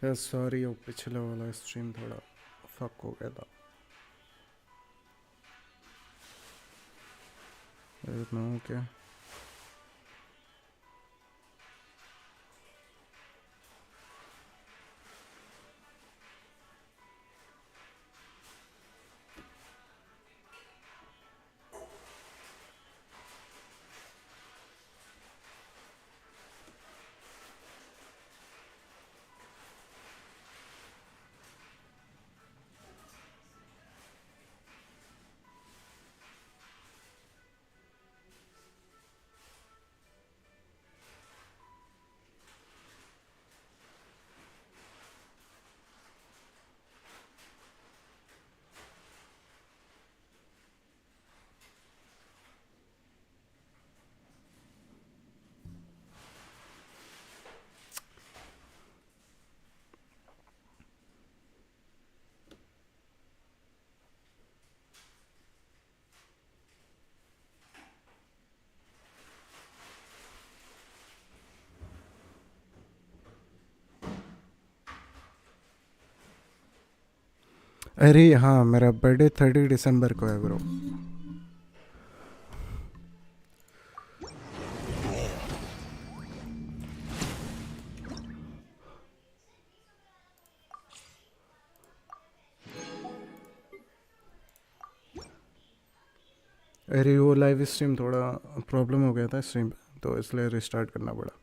यार सॉरी, वो पिछले वाला स्ट्रीम थोड़ा फक हो गया था। मैं क्या अरे हाँ, मेरा बर्थडे 30 दिसंबर को है ब्रो। अरे वो लाइव स्ट्रीम थोड़ा प्रॉब्लम हो गया था स्ट्रीम पे, तो इसलिए रिस्टार्ट करना पड़ा।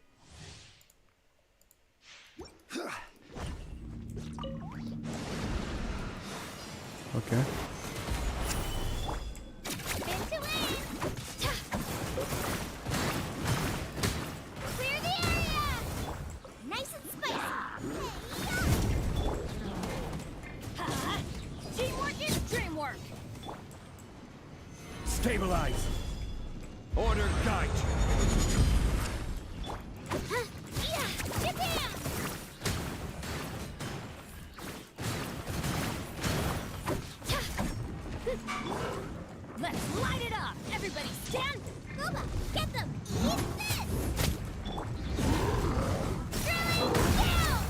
Okay Stabilize. Order guide. Let's light it up! Everybody stand! Booba, get them! Eat this! Drilling down!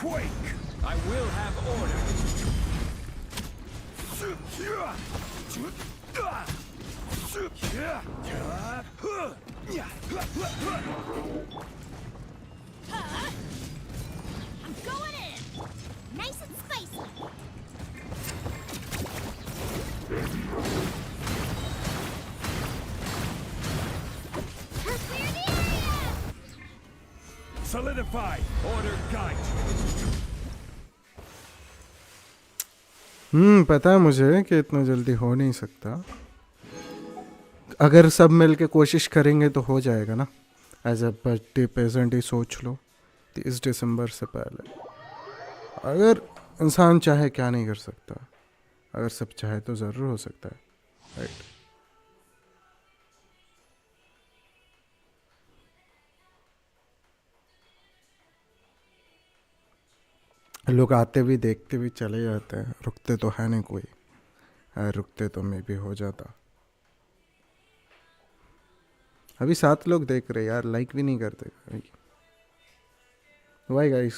Quake. I will have order. I'm going in! Nice and spicy! Clear the area! Solidify. Order guide. पता है मुझे कि इतना जल्दी हो नहीं सकता। अगर सब मिल के कोशिश करेंगे तो हो जाएगा ना। एज अ बर्थडे प्रेजेंट ही सोच लो 30 दिसंबर से पहले। अगर इंसान चाहे क्या नहीं कर सकता, अगर सब चाहे तो ज़रूर हो सकता है, राइट। लोग आते भी देखते भी चले जाते हैं, रुकते तो है नहीं कोई। रुकते तो मैं भी हो जाता। अभी 7 लोग देख रहे यार, लाइक भी नहीं करते। वाई गाइस,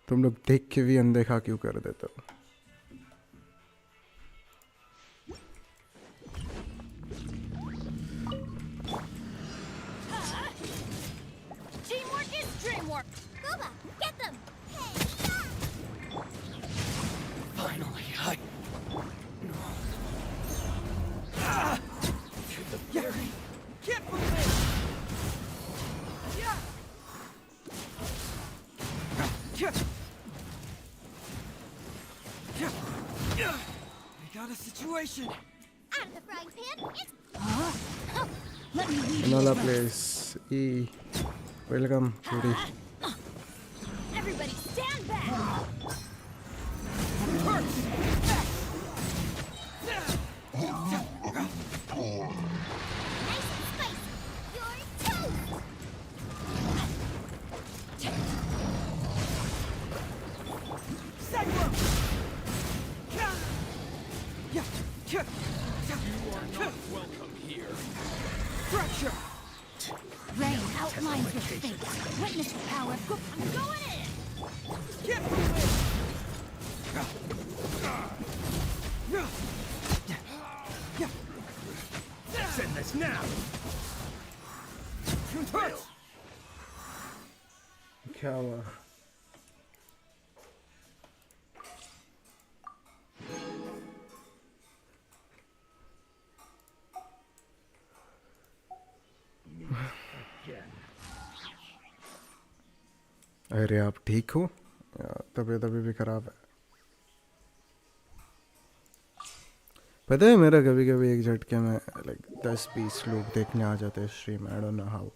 तुम लोग देख के भी अनदेखा क्यों कर देते हो? Teamwork is dreamwork! Booba, get them! Hey, Finally, I. To the very. Get moving. We got a situation. out of the frying pan, it's... Let me lead you Another first. place. E. Welcome, Judy. Everybody stand back! Nice and spicy! You're toast! Welcome here. Fracture! Rain outlines your face. Witness your power. I'm going in! Get moving! Send this now. क्या हुआ? अरे आप ठीक हो? तबीयत अभी भी खराब है। पता है मेरा कभी कभी एक झटके में लाइक 10-20 लोग देखने आ जाते हैं stream. I don't know how.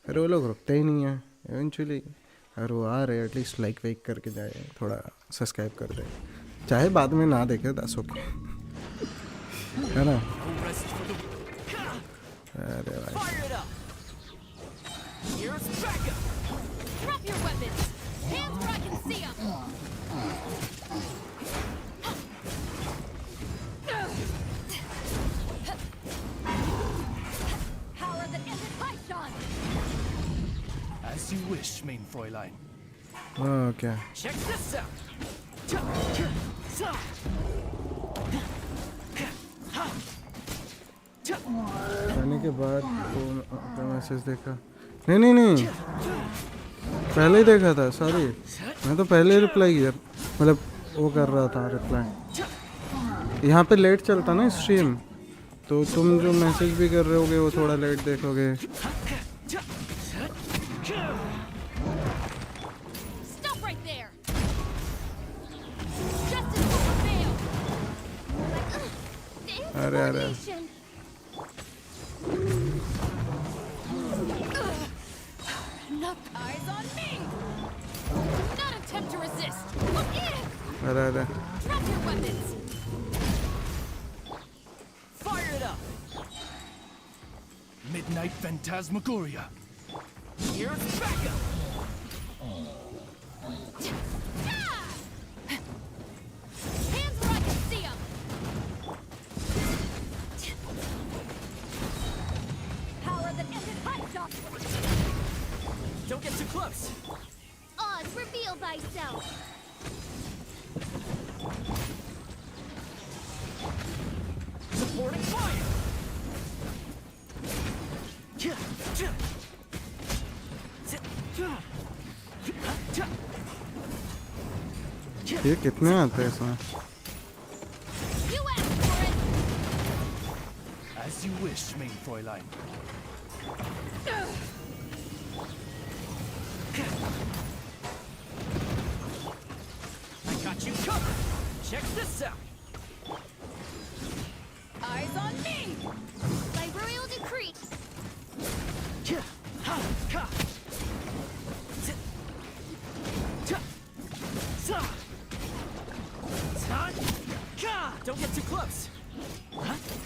फिर वो लोग रुकते ही नहीं है इवेंचुअली। अगर वो आ रहे एटलीस्ट लाइक वाइक करके जाए, थोड़ा सब्सक्राइब कर दे, चाहे बाद में ना देखे, दैट्स ओके, है ना? अरे भाई Fire it up! Here's backup! Drop your weapons! Hands where I can see them! Power that ended Python! As you wish, main Fräulein. Okay. Check this out! जाने के बाद तो मैसेज देखा। नहीं नहीं नहीं, पहले ही देखा था, सॉरी। मैं तो पहले ही रिप्लाई किया, मतलब वो कर रहा था रिप्लाई। यहाँ पे लेट चलता ना स्ट्रीम, तो तुम जो मैसेज भी कर रहे होगे वो थोड़ा लेट देखोगे। Stop right there! Justice will prevail! अरे अरे Enough eyes on me! Do not attempt to resist! Look in! अरे अरे Drop your weapons! Fire it up! Midnight Phantasmagoria. Here's backup! Hands where I can see them! Power that ended Python! Don't get too close! Oz, reveal thyself! Supporting fire! ये कितने आते हैं इसमें? You asked for it! As you wish, main Fräulein. I got you covered! Check this out! Eyes on me! By royal decree! Don't get too close!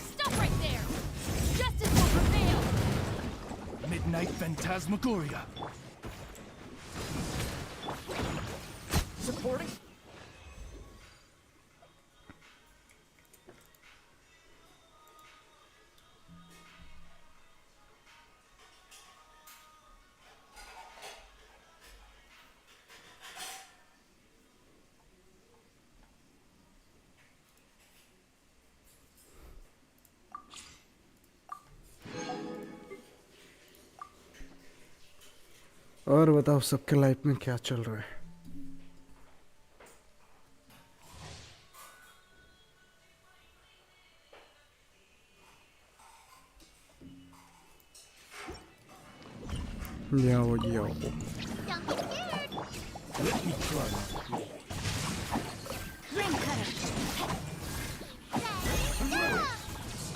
Stop right there! Justice will prevail! Midnight Phantasmagoria. Supporting? और बताओ सबके life में क्या चल रहा है? जाओ जाओ। Don't be scared! Ring cutter!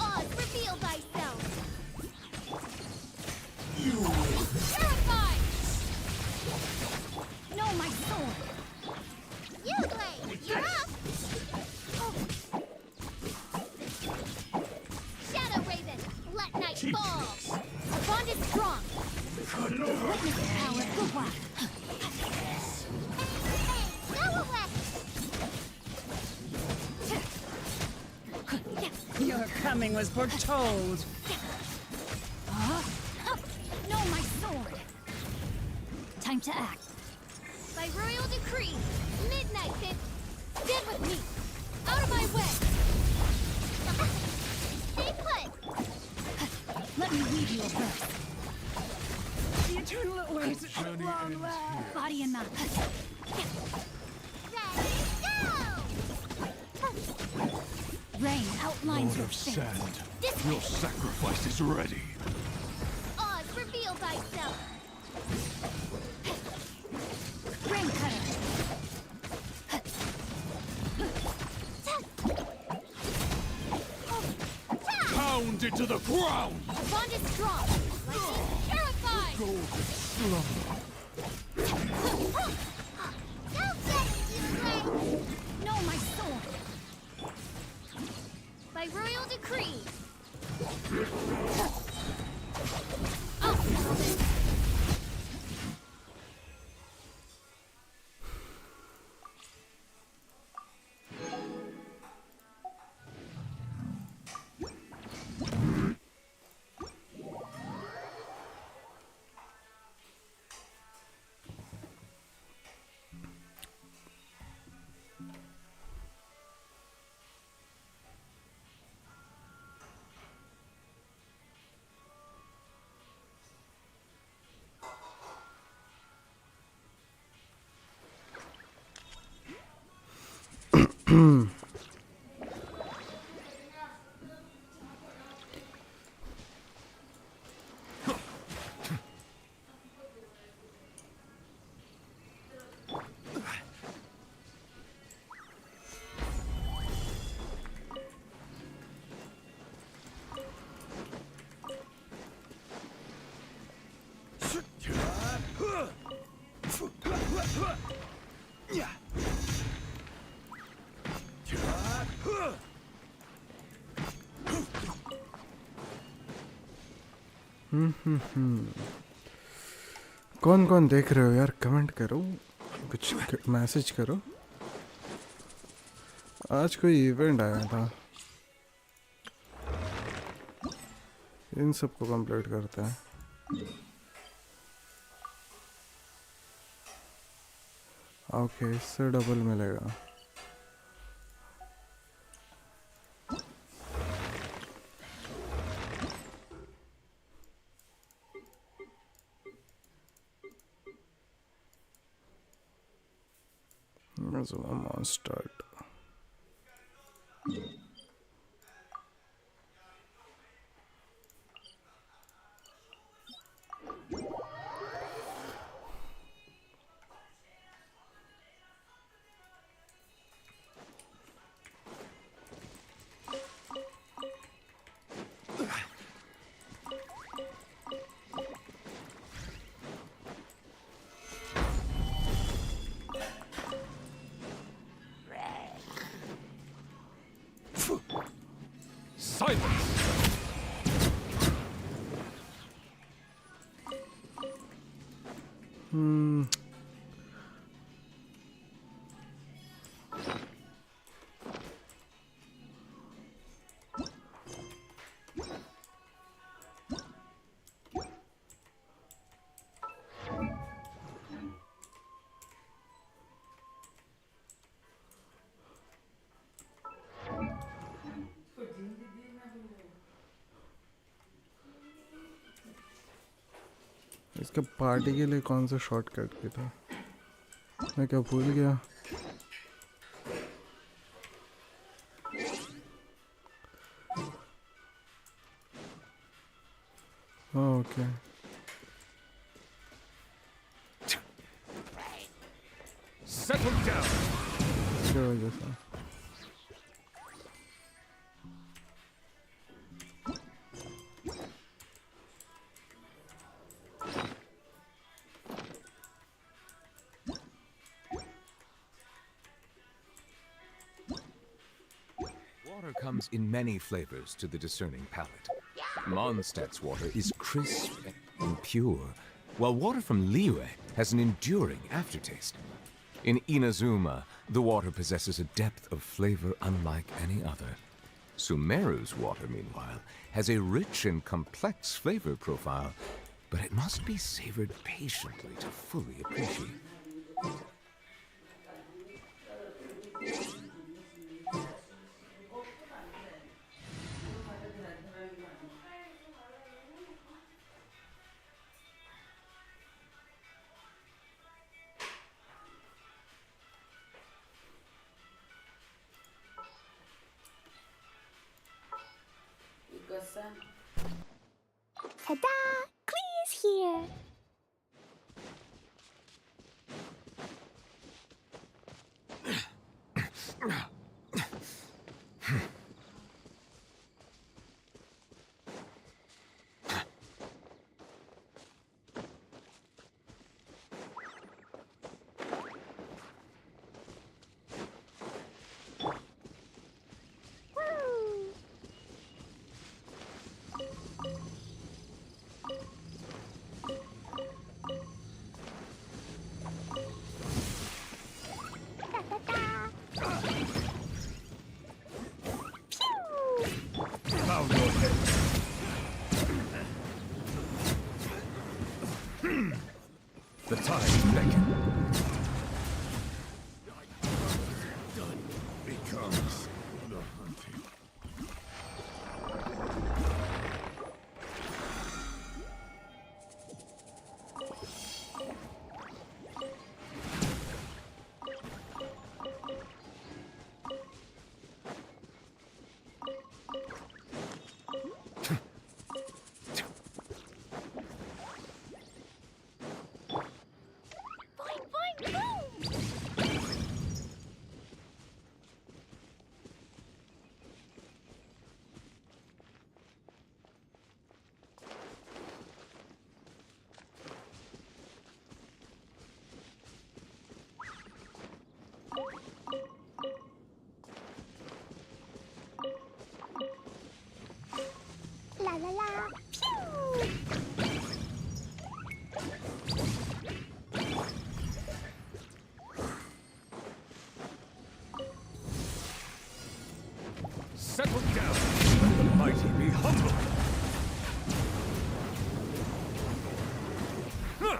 Oz, reveal thyself! Terrified! No, my sword! You, Blade! You're up! Shadow Raven! Let night fall! Our bond is strong! Witness the power of the wild! Go away! Your coming was foretold. No, my sword! Time to act. By By royal decree, midnight pit, stand with me. Out of my way. Stay put. Let me read you a verse. The eternal awaits at long last. Body and mind. Ready, go! Rain outlines Lord your of fate. Sand, This your sacrifice is ready. Oz, reveal thyself. Rain cutter. Pound into the ground! The bond is strong. Lightning purified. Don't get it, you leg. No, my sword. By royal decree. I'll settle this. कौन कौन देख रहे हो यार, comment करो, कुछ message करो। आज कोई इवेंट आया था, इन सबको कंप्लीट करते हैं। ओके, इससे डबल मिलेगा। So I'm on start. Silence! इसके पार्टी के लिए कौन सा शॉर्टकट की था, मैं क्या भूल गया। Okay, Settle down! इसके वजह से Water comes in many flavors to the discerning palate. Mondstadt's water is crisp and pure, while water from Liyue has an enduring aftertaste. In Inazuma, the water possesses a depth of flavor unlike any other. Sumeru's water, meanwhile, has a rich and complex flavor profile, but it must be savored patiently to fully appreciate. Elsa. Ta-da! Clee's here! Woo! Ta-ta-ta! Pew! Bow your head. The time beckons. Done becomes the hunting. Boing, boing, boom! La la la, pew! Settle down. Let the mighty be humble. Huh.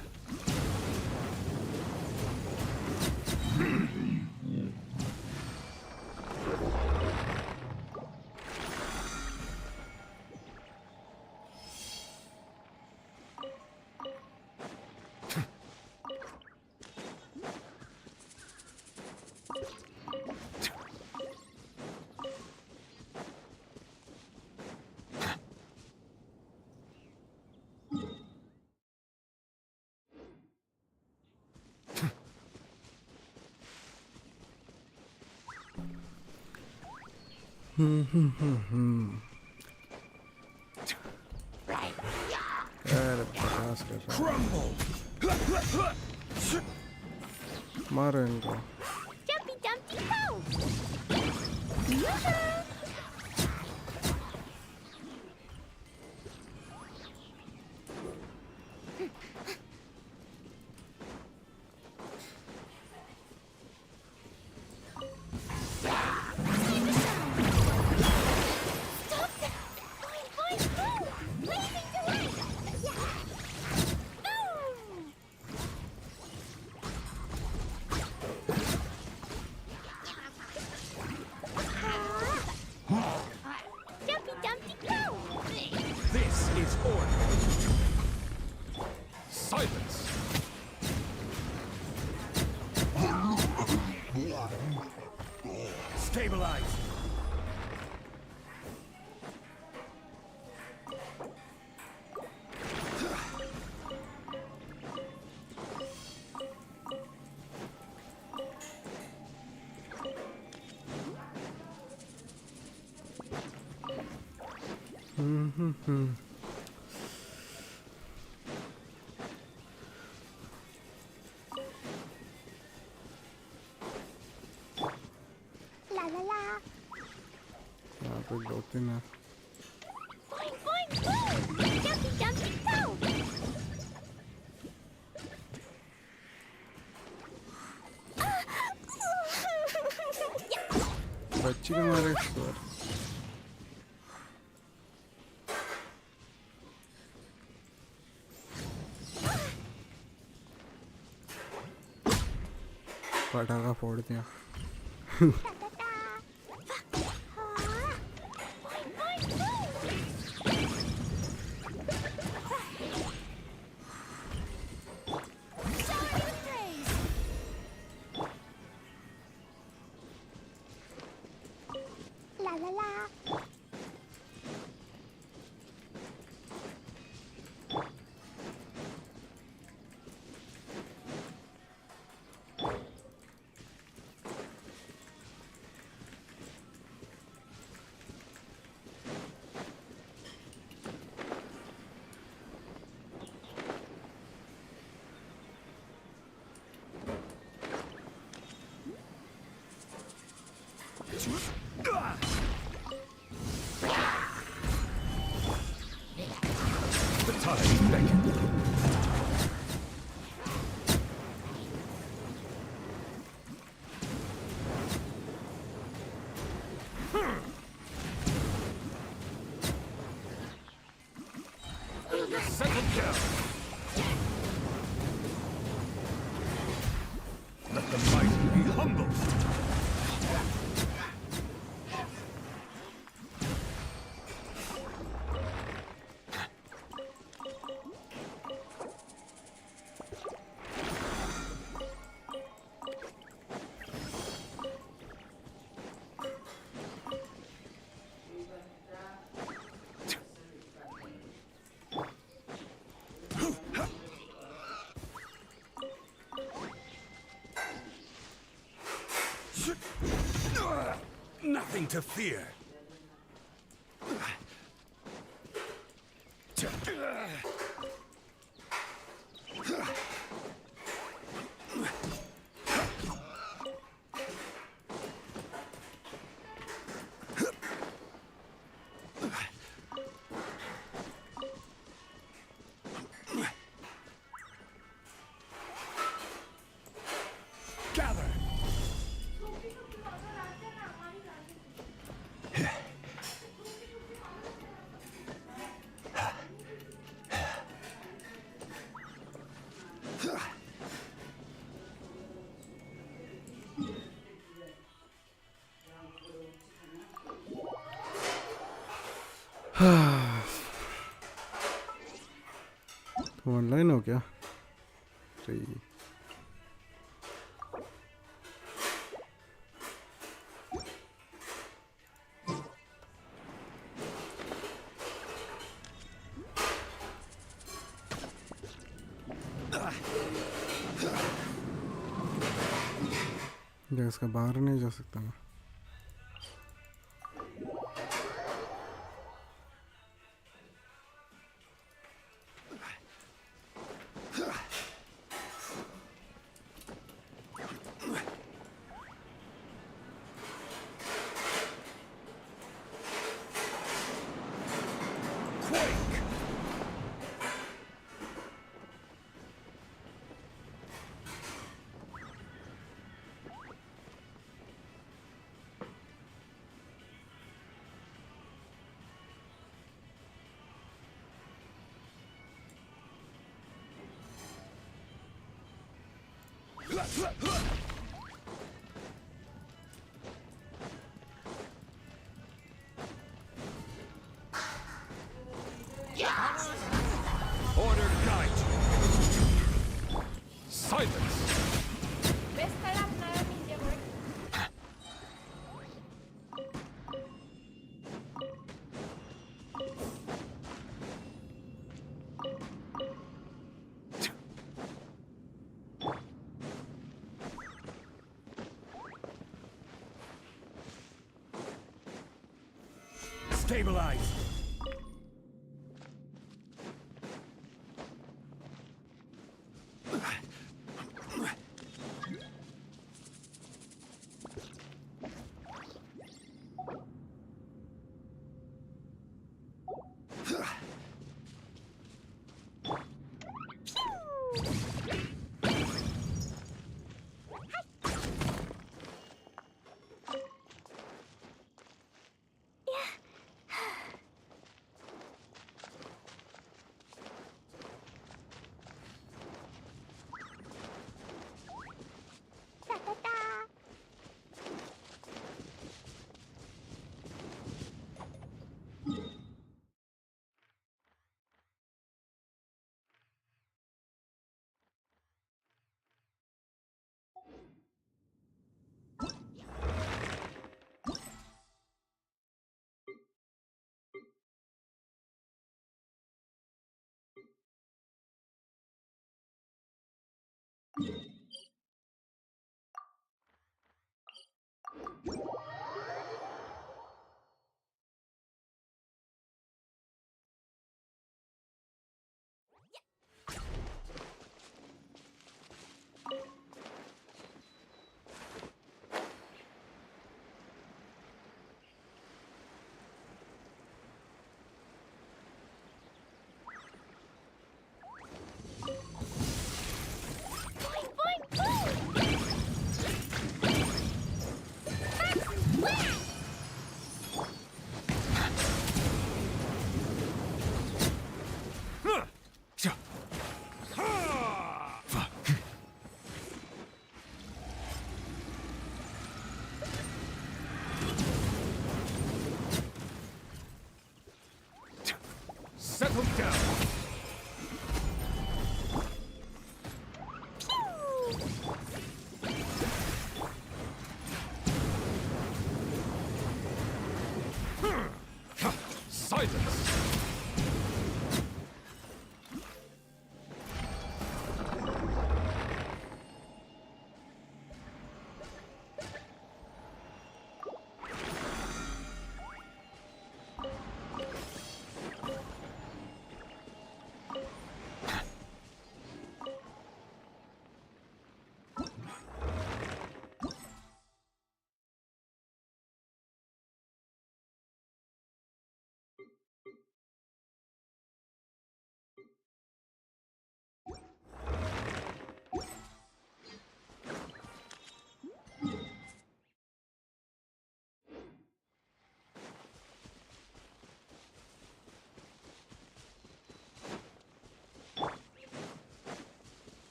अरे बकवास कर रहा Crumble. है। मारो इनको। Jumpy Dumpty Go! Yoo-hoo! Stop that! Boing, boing, boom! Blazing delight! Yeah! Boom! Jumpy Dumpty Go! This is order. Silence. Stabilize. La la la! यहाँ पे 2-3 है। Boing, boing, boom! Jumpy Dumpty Go! बच्ची के मारे स्वर। पटाखा फोड़ दिया। Ta-ta-ta! Boing, boing, boom! Shower me with praise! La la la! gods beckon. Settle down. Let the mighty be humble. Nothing to fear. Gather. तो ऑनलाइन हो क्या सही गैस का बाहर नहीं जा सकता मैं Quake. Order guide. Silence. Beste yapmaya midye bırak. Stabilize.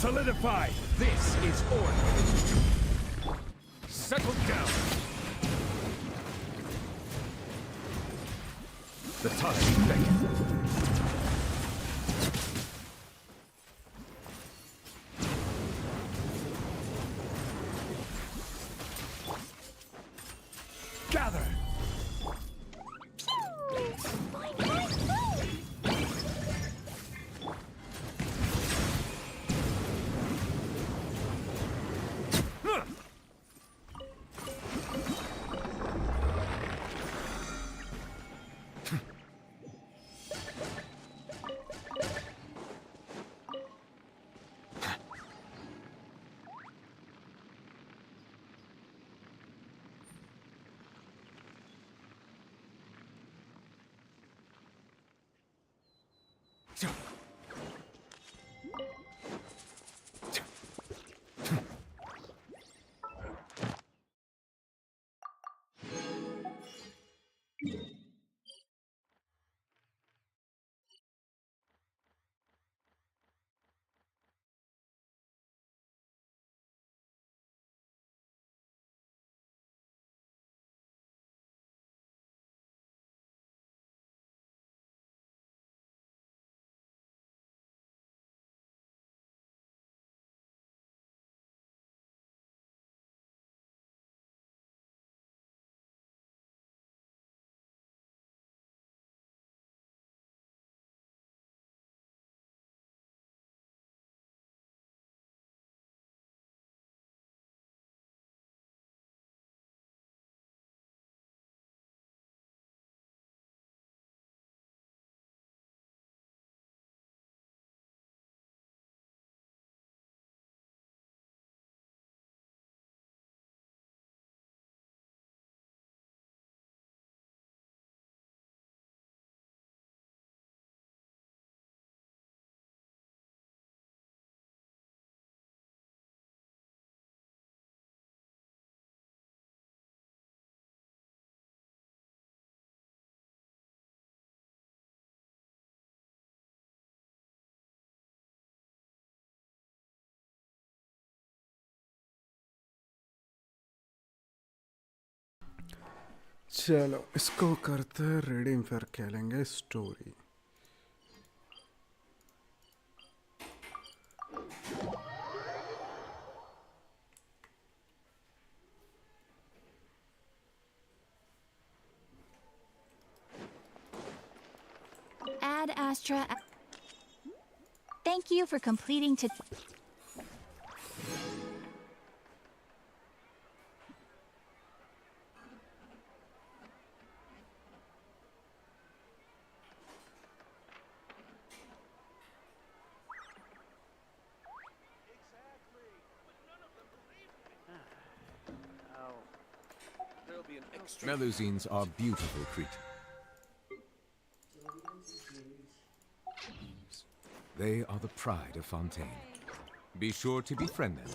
Solidify! This is order! Settle down! The time beckons. Gather! चलो इसको करते रीडिंग, फिर खेलेंगे story. Ad Astra. Thank you for completing to. Melusines are beautiful creatures. They are the pride of Fontaine. Be sure to befriend them.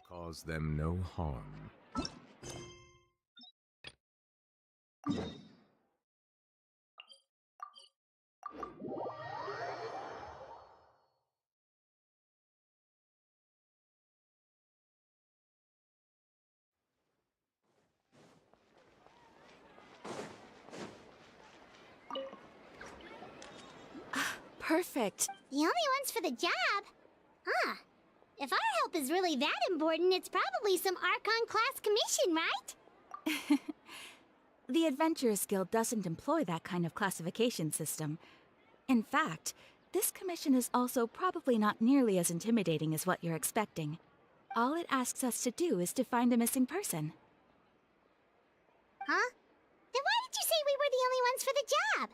Cause them no harm. Perfect. The only ones for the job? Huh. If our help is really that important, it's probably some Archon-class commission, right? The Adventurers Guild doesn't employ that kind of classification system. In fact, this commission is also probably not nearly as intimidating as what you're expecting. All it asks us to do is to find a missing person. Huh? Then why did you say we were the only ones for the job?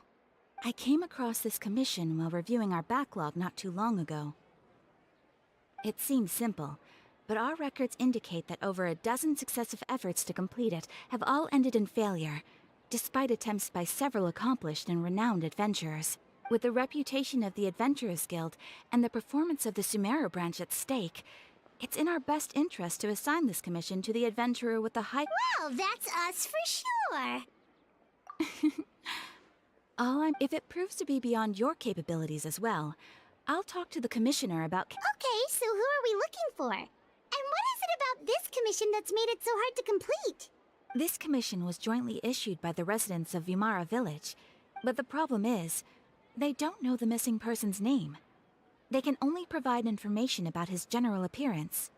I came across this commission while reviewing our backlog not too long ago. It seems simple, but our records indicate that over a dozen successive efforts to complete it have all ended in failure, despite attempts by several accomplished and renowned adventurers. With the reputation of the Adventurers Guild and the performance of the Sumeru branch at stake, it's in our best interest to assign this commission to the adventurer with the high— Well, that's us for sure. If it proves to be beyond your capabilities as well, I'll talk to the commissioner about— Okay, so who are we looking for? And what is it about this commission that's made it so hard to complete? This commission was jointly issued by the residents of Vimara Village, but the problem is, they don't know the missing person's name. They can only provide information about his general appearance.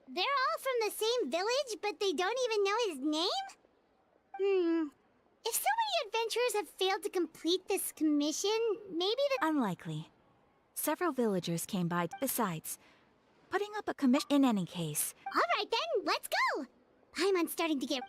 They're all from the same village, but they don't even know his name? If so many adventurers have failed to complete this commission, maybe the— Unlikely. Several villagers came by. Besides, putting up a commission— In any case, Alright then, let's go! Paimon's starting to get—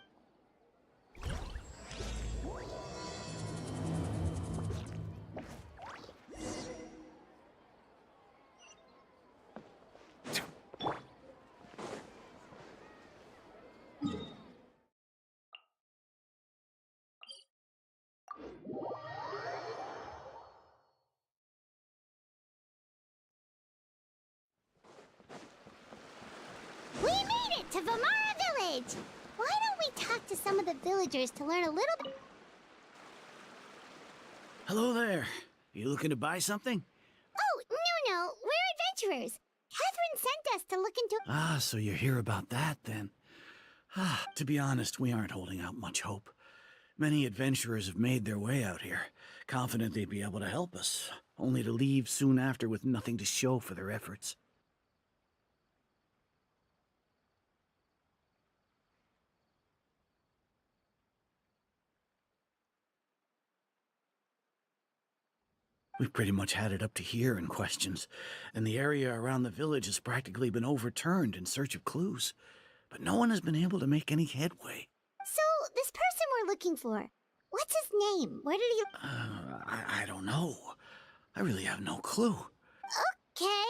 We made it to Vimara Village! Why don't we talk to some of the villagers to learn a little bit— Hello there. You looking to buy something? Oh, no, we're adventurers. Catherine sent us to look into— Ah, so you're here about that then. To be honest, we aren't holding out much hope. Many adventurers have made their way out here, confident they'd be able to help us, only to leave soon after with nothing to show for their efforts. We've pretty much had it up to here in questions, and the area around the village has practically been overturned in search of clues. But no one has been able to make any headway. So, this person we're looking for, what's his name? Where did he— I don't know. I really have no clue. Okay,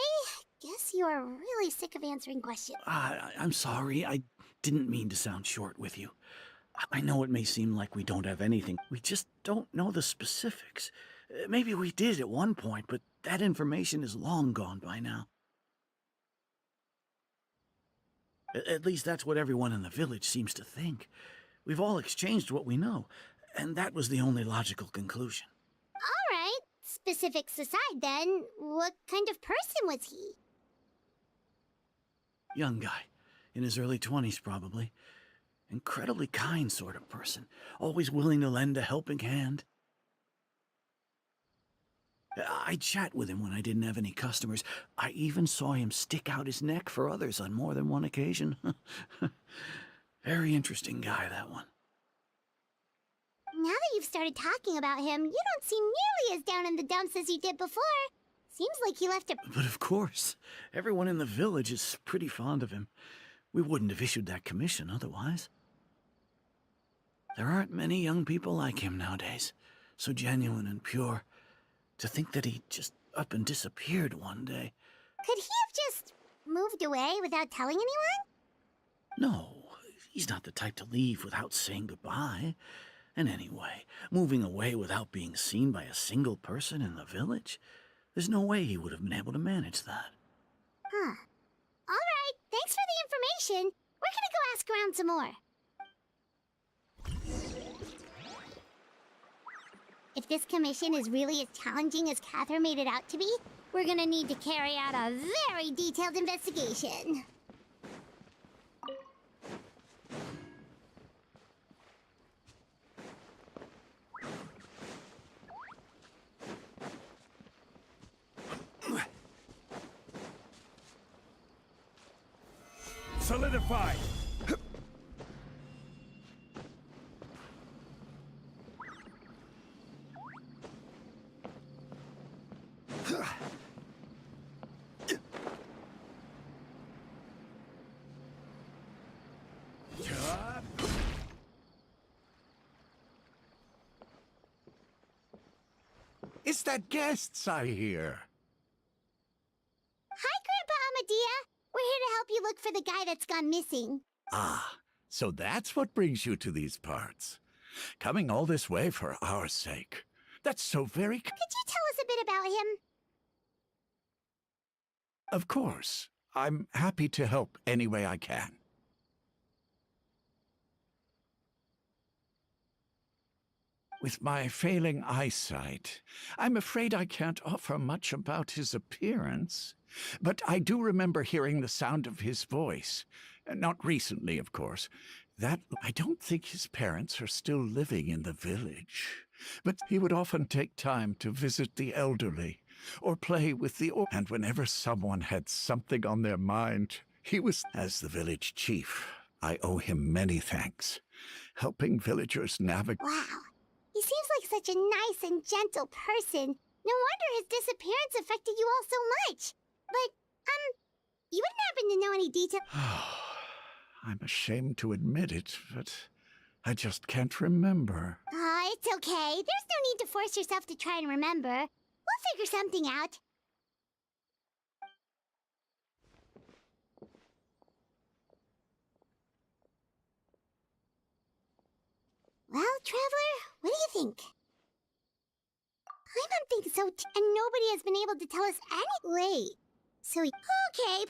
guess you are really sick of answering questions. I'm sorry, I didn't mean to sound short with you. I know it may seem like we don't have anything. We just don't know the specifics. Maybe we did at one point, but that information is long gone by now. At least that's what everyone in the village seems to think. We've all exchanged what we know, and that was the only logical conclusion. Alright, specifics aside then, what kind of person was he? Young guy, in his early 20s probably. Incredibly kind sort of person, always willing to lend a helping hand. I chat with him when I didn't have any customers. I even saw him stick out his neck for others on more than one occasion. Very interesting guy, that one. Now that you've started talking about him, you don't seem nearly as down in the dumps as you did before. Seems like he left a— But of course, everyone in the village is pretty fond of him. We wouldn't have issued that commission otherwise. There aren't many young people like him nowadays, so genuine and pure. To think that he just up and disappeared one day. Could he have just moved away without telling anyone? No, he's not the type to leave without saying goodbye. And anyway, moving away without being seen by a single person in the village, there's no way he would have been able to manage that. Huh. Alright, thanks for the information. We're gonna go ask around some more. If this commission is really as challenging as Catherine made it out to be, we're gonna need to carry out a very detailed investigation. solidified. It's that guests I hear. Hi, Grandpa Amadea. We're here to help you look for the guy that's gone missing. Ah, so that's what brings you to these parts. Coming all this way for our sake. That's so very... Could you tell us a bit about him? Of course. I'm happy to help any way I can. With my failing eyesight, I'm afraid I can't offer much about his appearance. But I do remember hearing the sound of his voice. Not recently, of course. I don't think his parents are still living in the village. But he would often take time to visit the elderly, or play with and whenever someone had something on their mind, he was... As the village chief, I owe him many thanks. Helping villagers navigate... Wow. He seems like such a nice and gentle person. No wonder his disappearance affected you all so much. But, you wouldn't happen to know any detail? I'm ashamed to admit it, but I just can't remember. It's okay. There's no need to force yourself to try and remember. We'll figure something out. Well, Traveler, what do you think? I don't think so, and nobody has been able to tell us any... Wait. So, okay,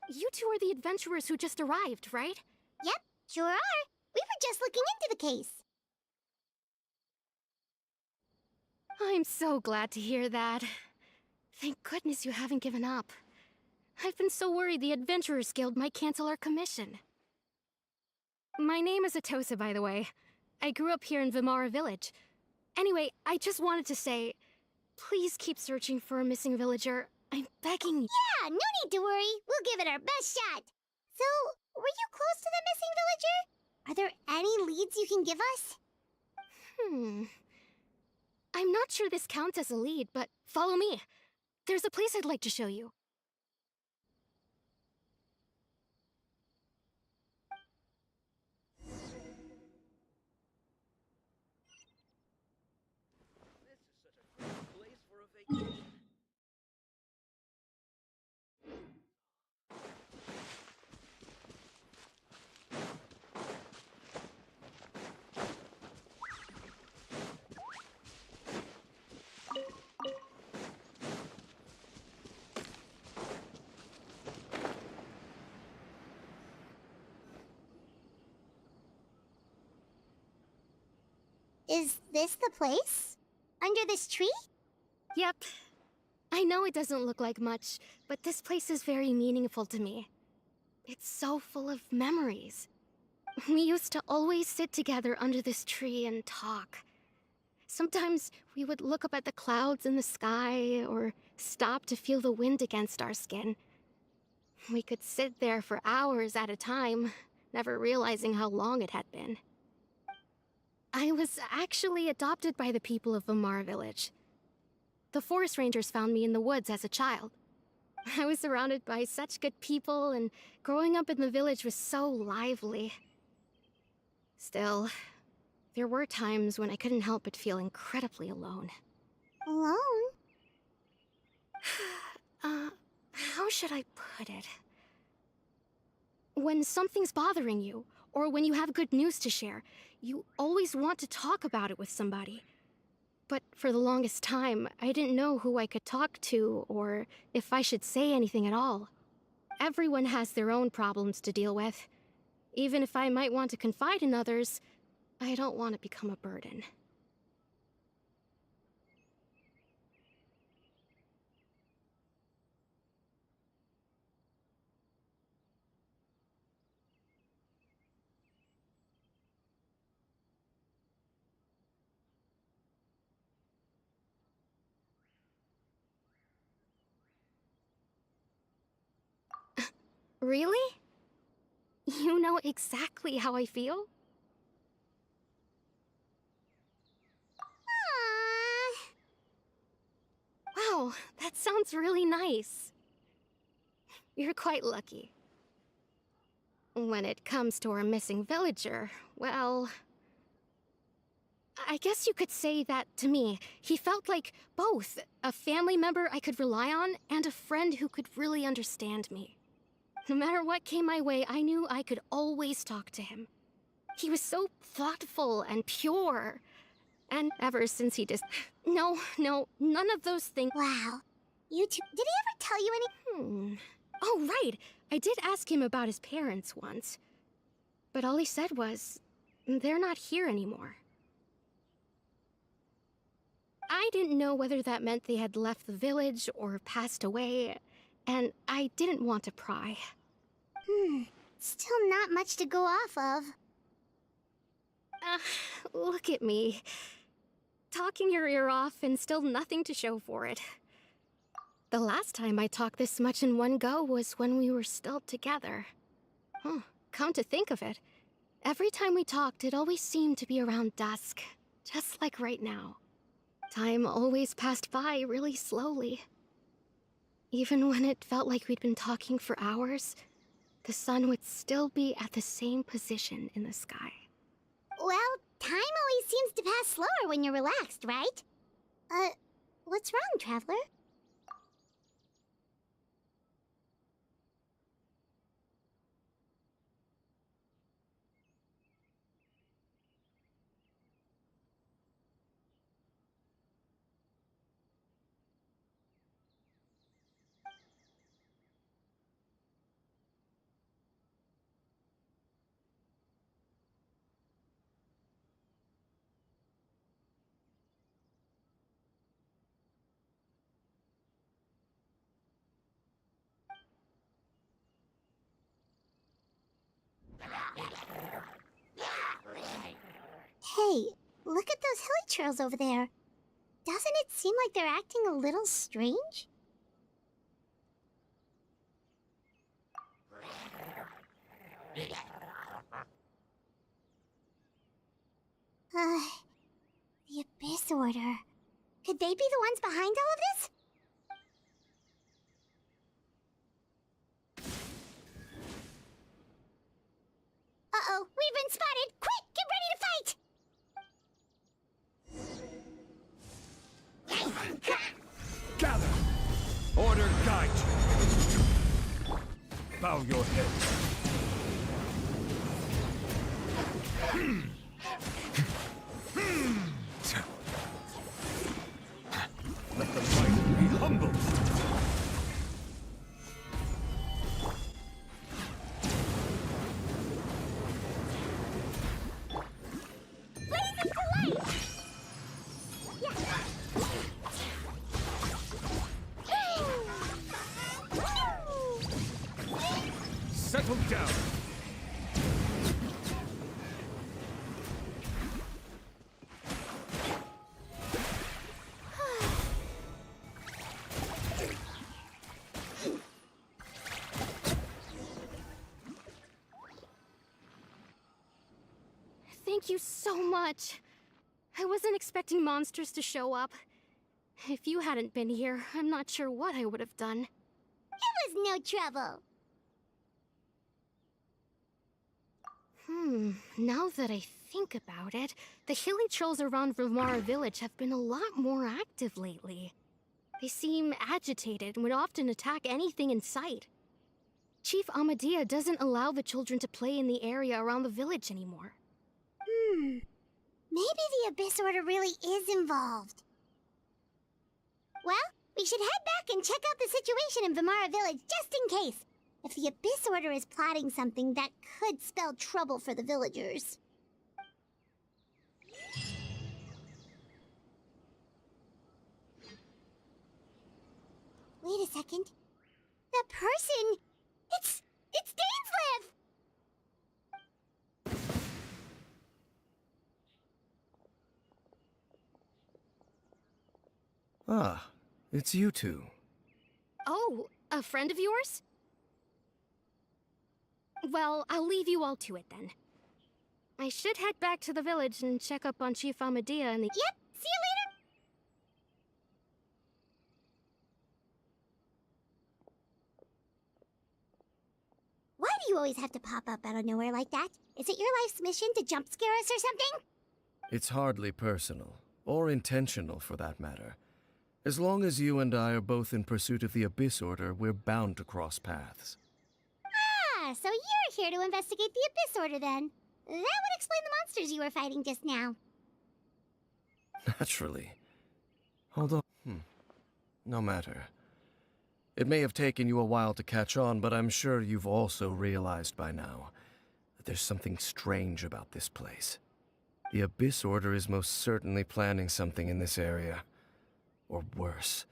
You two are the adventurers who just arrived, right? Yep, sure are. We were just looking into the case. I'm so glad to hear that. Thank goodness you haven't given up. I've been so worried the Adventurers Guild might cancel our commission. My name is Atosa, by the way. I grew up here in Vimara Village. Anyway, I just wanted to say, please keep searching for a missing villager. I'm begging you. Yeah, no need to worry. We'll give it our best shot. So, were you close to the missing villager? Are there any leads you can give us? I'm not sure this counts as a lead, but follow me. There's a place I'd like to show you. Is this the place? Under this tree? Yep. I know it doesn't look like much, but this place is very meaningful to me. It's so full of memories. We used to always sit together under this tree and talk. Sometimes we would look up at the clouds in the sky, or stop to feel the wind against our skin. We could sit there for hours at a time, never realizing how long it had been. I was actually adopted by the people of Vimara Village. The forest rangers found me in the woods as a child. I was surrounded by such good people, and growing up in the village was so lively. Still, there were times when I couldn't help but feel incredibly alone. Alone? How should I put it? When something's bothering you, or when you have good news to share, you always want to talk about it with somebody. But for the longest time, I didn't know who I could talk to, or if I should say anything at all. Everyone has their own problems to deal with. Even if I might want to confide in others, I don't want to become a burden. Really? You know exactly how I feel. Aww. Wow, that sounds really nice. You're quite lucky. When it comes to our missing villager, well, I guess you could say that to me. He felt like both a family member I could rely on and a friend who could really understand me. No matter what came my way, I knew I could always talk to him. He was so thoughtful and pure. And ever since he just... No, none of those things... Wow. You two... Did he ever tell you any... Oh, right. I did ask him about his parents once. But all he said was, they're not here anymore. I didn't know whether that meant they had left the village or passed away, and I didn't want to pry. Still not much to go off of. Look at me. Talking your ear off and still nothing to show for it. The last time I talked this much in one go was when we were still together. Come to think of it, every time we talked, it always seemed to be around dusk, just like right now. Time always passed by really slowly. Even when it felt like we'd been talking for hours, the sun would still be at the same position in the sky. Well, time always seems to pass slower when you're relaxed, right? What's wrong, Traveler? Hey, look at those hilichurls over there. Doesn't it seem like they're acting a little strange? The Abyss Order. Could they be the ones behind all of this? Uh-oh, we've been spotted! Quick, get ready to fight! Gather! Order guide you! Bow your head. Let the mighty be humbled! Settle down! Thank you so much. I wasn't expecting monsters to show up. If you hadn't been here, I'm not sure what I would have done. It was no trouble. Now that I think about it, the hilichurls around Vimara village have been a lot more active lately. They seem agitated and would often attack anything in sight. Chief Amadea doesn't allow the children to play in the area around the village anymore. Maybe the Abyss Order really is involved. Well, we should head back and check out the situation in Vimara village just in case. If the Abyss Order is plotting something that could spell trouble for the villagers. Wait a second. That person... It's Dainsleif! Ah, it's you two. Oh, a friend of yours? Well, I'll leave you all to it then. I should head back to the village and check up on Chief Amadea and the— Yep, see you later. Why do you always have to pop up out of nowhere like that? Is it your life's mission to jump scare us or something? It's hardly personal, or intentional for that matter. As long as you and I are both in pursuit of the Abyss Order, we're bound to cross paths. Ah, so you're here to investigate the Abyss Order then. That would explain the monsters you were fighting just now. Naturally. Hold on. No matter. It may have taken you a while to catch on, but I'm sure you've also realized by now that there's something strange about this place. The Abyss Order is most certainly planning something in this area. Or worse,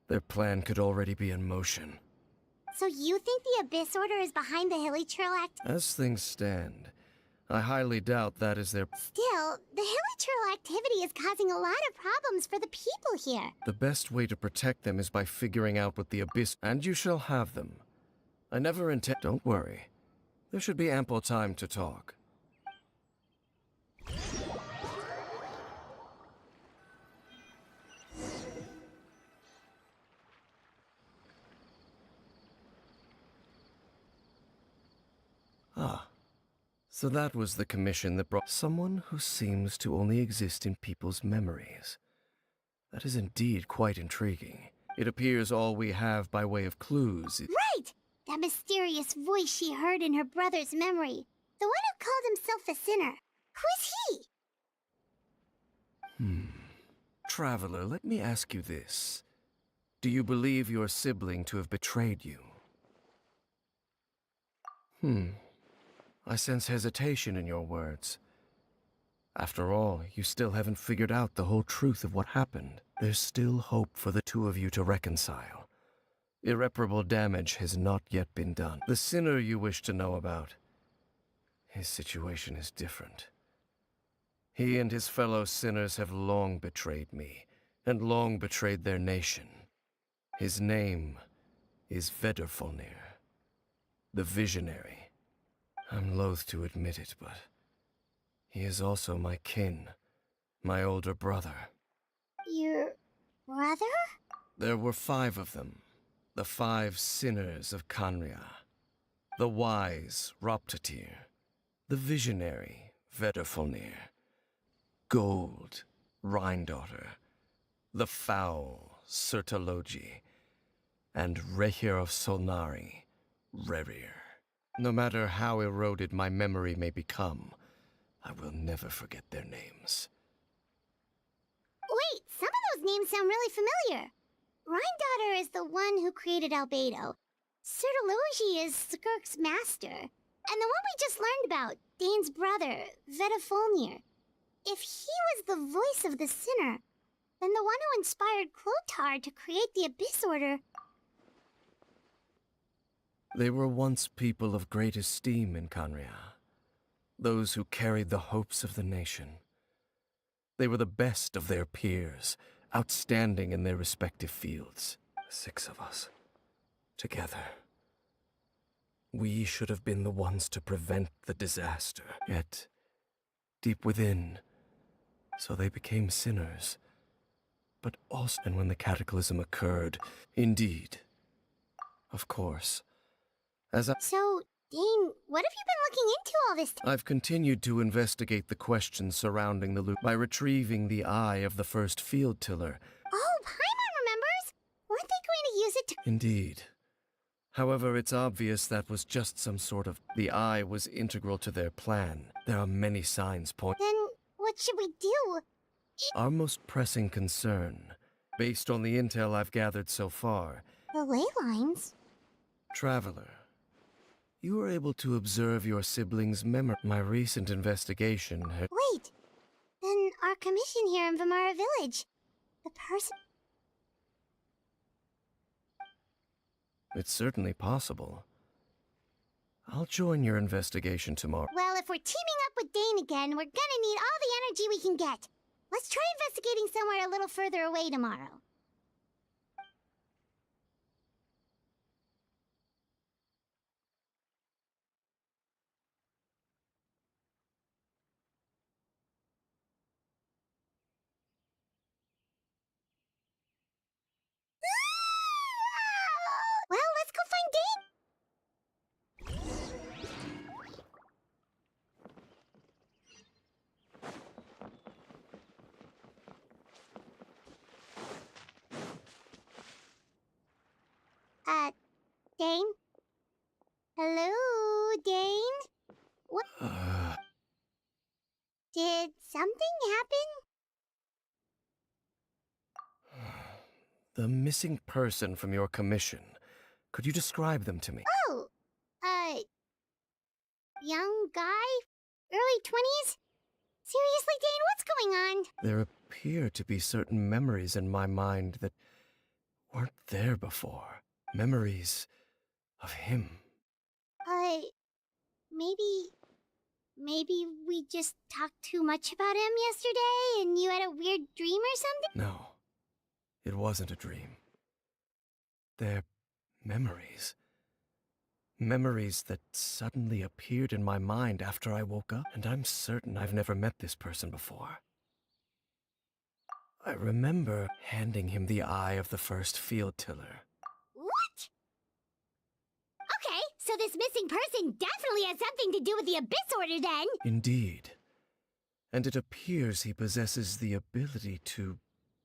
their plan could already be in motion. So you think the Abyss Order is behind the Hilichurl act? As things stand, I highly doubt that is their... Still, the Hilichurl activity is causing a lot of problems for the people here. The best way to protect them is by figuring out what the Abyss... And you shall have them. I never intend... Don't worry. There should be ample time to talk. Ah. So that was the commission that brought someone who seems to only exist in people's memories. That is indeed quite intriguing. It appears all we have by way of clues is... Right! That mysterious voice she heard in her brother's memory. The one who called himself a sinner. Who is he? Traveler, let me ask you this. Do you believe your sibling to have betrayed you? I sense hesitation in your words. After all, you still haven't figured out the whole truth of what happened. There's still hope for the two of you to reconcile. Irreparable damage has not yet been done. The sinner you wish to know about, his situation is different. He and his fellow sinners have long betrayed me, and long betrayed their nation. His name is Vedrfolnir, the Visionary. I'm loath to admit it, but he is also my kin, my older brother. Your brother? There were 5 of them, the 5 sinners of Khaenri'ah. The wise Roptatyr, the visionary Vedrfolnir, Gold Rhine-daughter, the foul Surtalogi, and Rehir of Solnari, Rerir. No matter how eroded my memory may become, I will never forget their names. Wait, some of those names sound really familiar. Rhine-daughter is the one who created Albedo. Surtalogi is Skirk's master. And the one we just learned about, Dane's brother, Vedrfolnir. If he was the voice of the sinner, then the one who inspired Clothar to create the Abyss Order... They were once people of great esteem in Khaenri'ah, those who carried the hopes of the nation. They were the best of their peers, outstanding in their respective fields. 6 of us, together. We should have been the ones to prevent the disaster. Yet, deep within, so they became sinners. But also, and when the cataclysm occurred, indeed, of course, So, Dane, what have you been looking into all this time? I've continued to investigate the questions surrounding the loop by retrieving the eye of the first field tiller. Oh, Paimon remembers! Weren't they going to use it to... Indeed. However, it's obvious that was just some sort of... The eye was integral to their plan. There are many signs pointing... Then, what should we do? Our most pressing concern, based on the intel I've gathered so far... The ley lines? Traveler, you were able to observe your sibling's memory. My recent investigation had... Wait! Then our commission here in Vimara Village. The person... It's certainly possible. I'll join your investigation tomorrow. Well, if we're teaming up with Dane again, we're gonna need all the energy we can get. Let's try investigating somewhere a little further away tomorrow. something happen? The missing person from your commission. Could you describe them to me? Oh, young guy? Early 20s? Seriously, Dane, what's going on? There appear to be certain memories in my mind that weren't there before. Memories of him. Maybe we just talked too much about him yesterday and you had a weird dream or something? No, it wasn't a dream. They're memories. Memories that suddenly appeared in my mind after I woke up, and I'm certain I've never met this person before. I remember handing him the eye of the first field tiller. What? Okay, so this missing person definitely has something to do with the Abyss Order then! Indeed. And it appears he possesses the ability to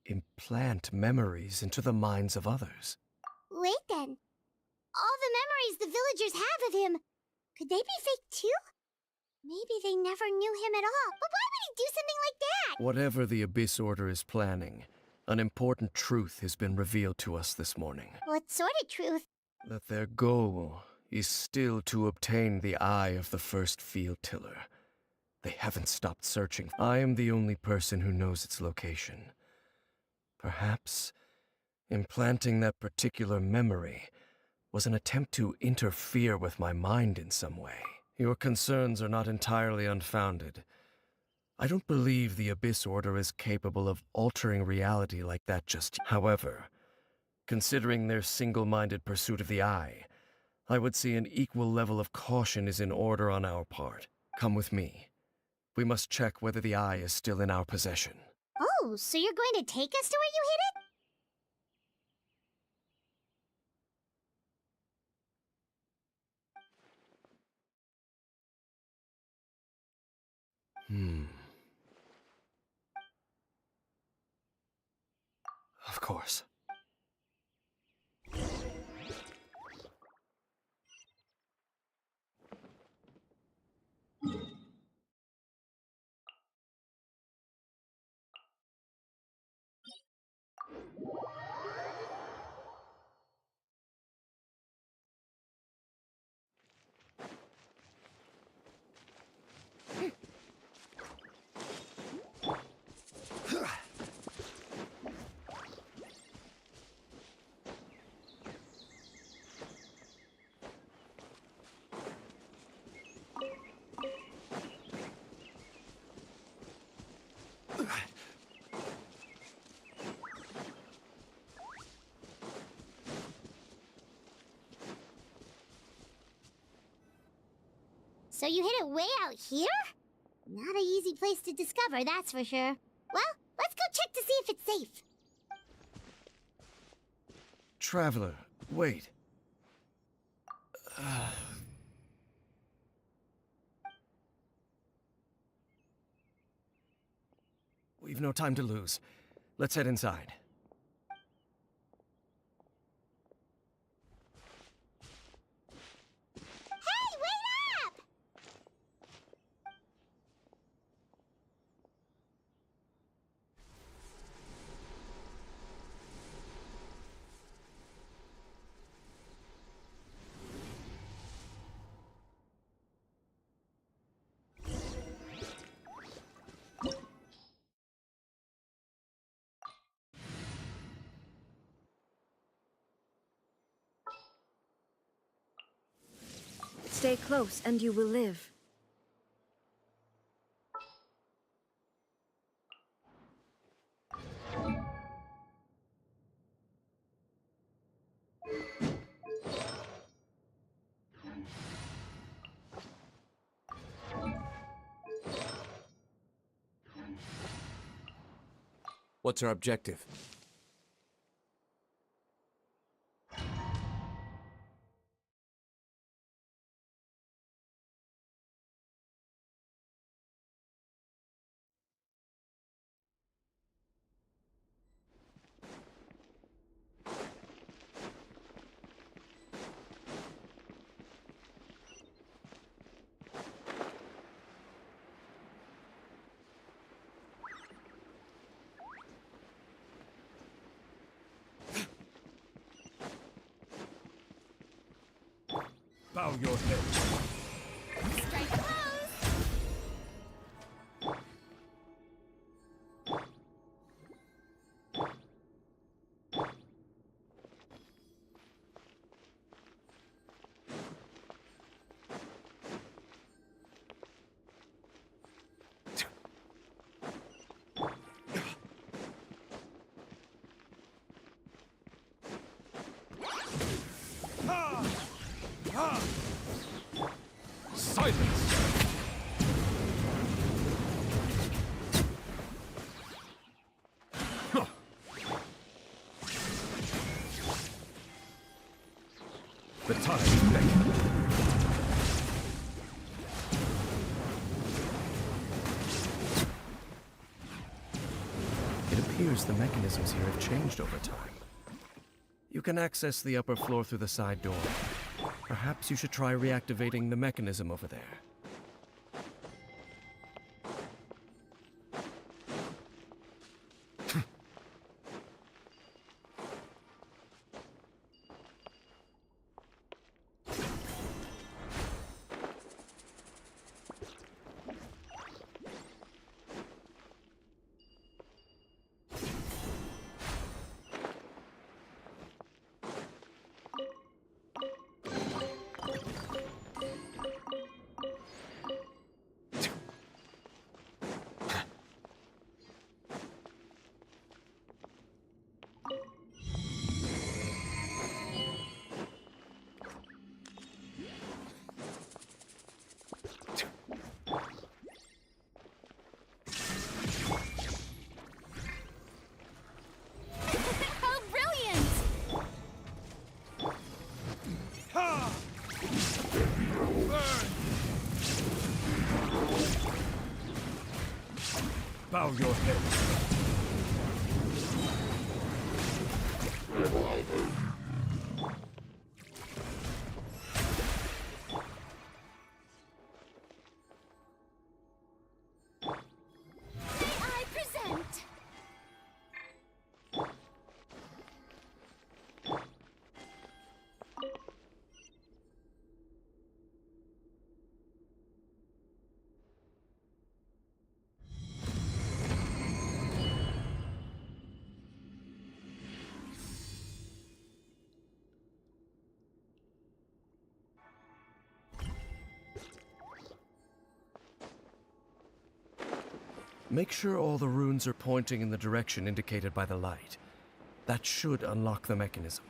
implant memories into the minds of others. Wait then. All the memories the villagers have of him, could they be fake too? Maybe they never knew him at all, but why would he do something like that? Whatever the Abyss Order is planning, an important truth has been revealed to us this morning. What sort of truth? That their goal is still to obtain the eye of the first field tiller. They haven't stopped searching. I am the only person who knows its location. Perhaps implanting that particular memory was an attempt to interfere with my mind in some way. Your concerns are not entirely unfounded. I don't believe the Abyss Order is capable of altering reality like that just yet. However, considering their single-minded pursuit of the eye, I would say an equal level of caution is in order on our part. Come with me. We must check whether the eye is still in our possession. Oh, so you're going to take us to where you hid it? Of course. So you hid it way out here? Not an easy place to discover, that's for sure. Well, let's go check to see if it's safe. Traveler, wait. We've no time to lose. Let's head inside. Hey, wait up! Stay close and you will live. What's our objective? Bow your head. Strike a pose! Silence! The time beckons. It appears the mechanisms here have changed over time. You can access the upper floor through the side door. Perhaps you should try reactivating the mechanism over there. How brilliant! Bow your head. May I present? Make sure all the runes are pointing in the direction indicated by the light. That should unlock the mechanism.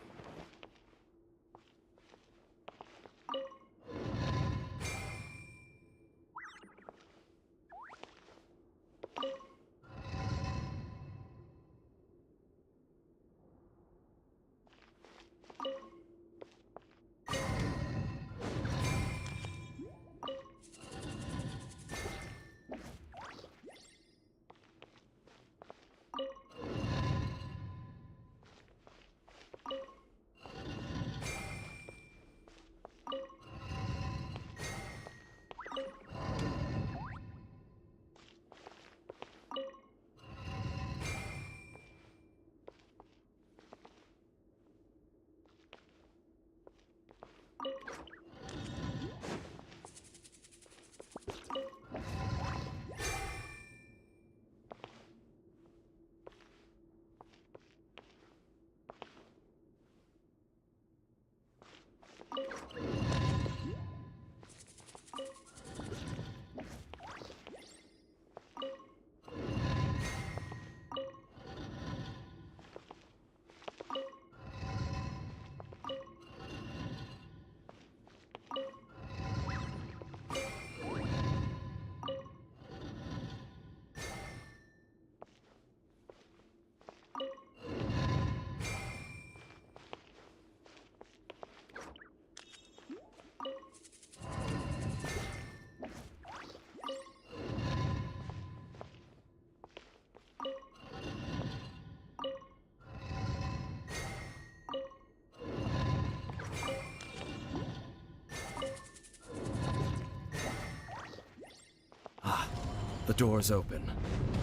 The door's open.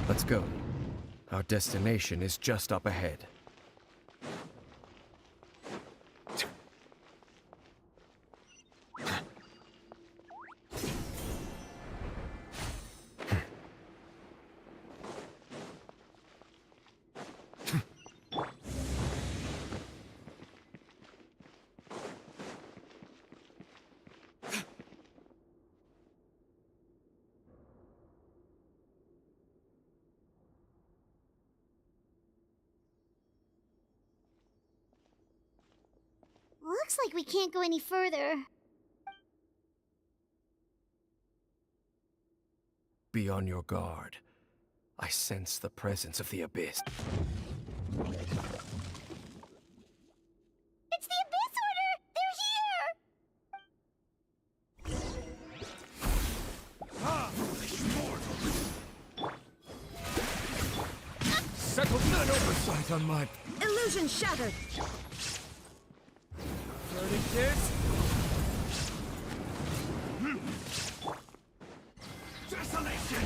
Let's go. Our destination is just up ahead. Looks like we can't go any further. Be on your guard. I sense the presence of the Abyss. It's the Abyss Order! They're here! Settle none oversight on my... Illusion shattered! Flirting kids? Desolation!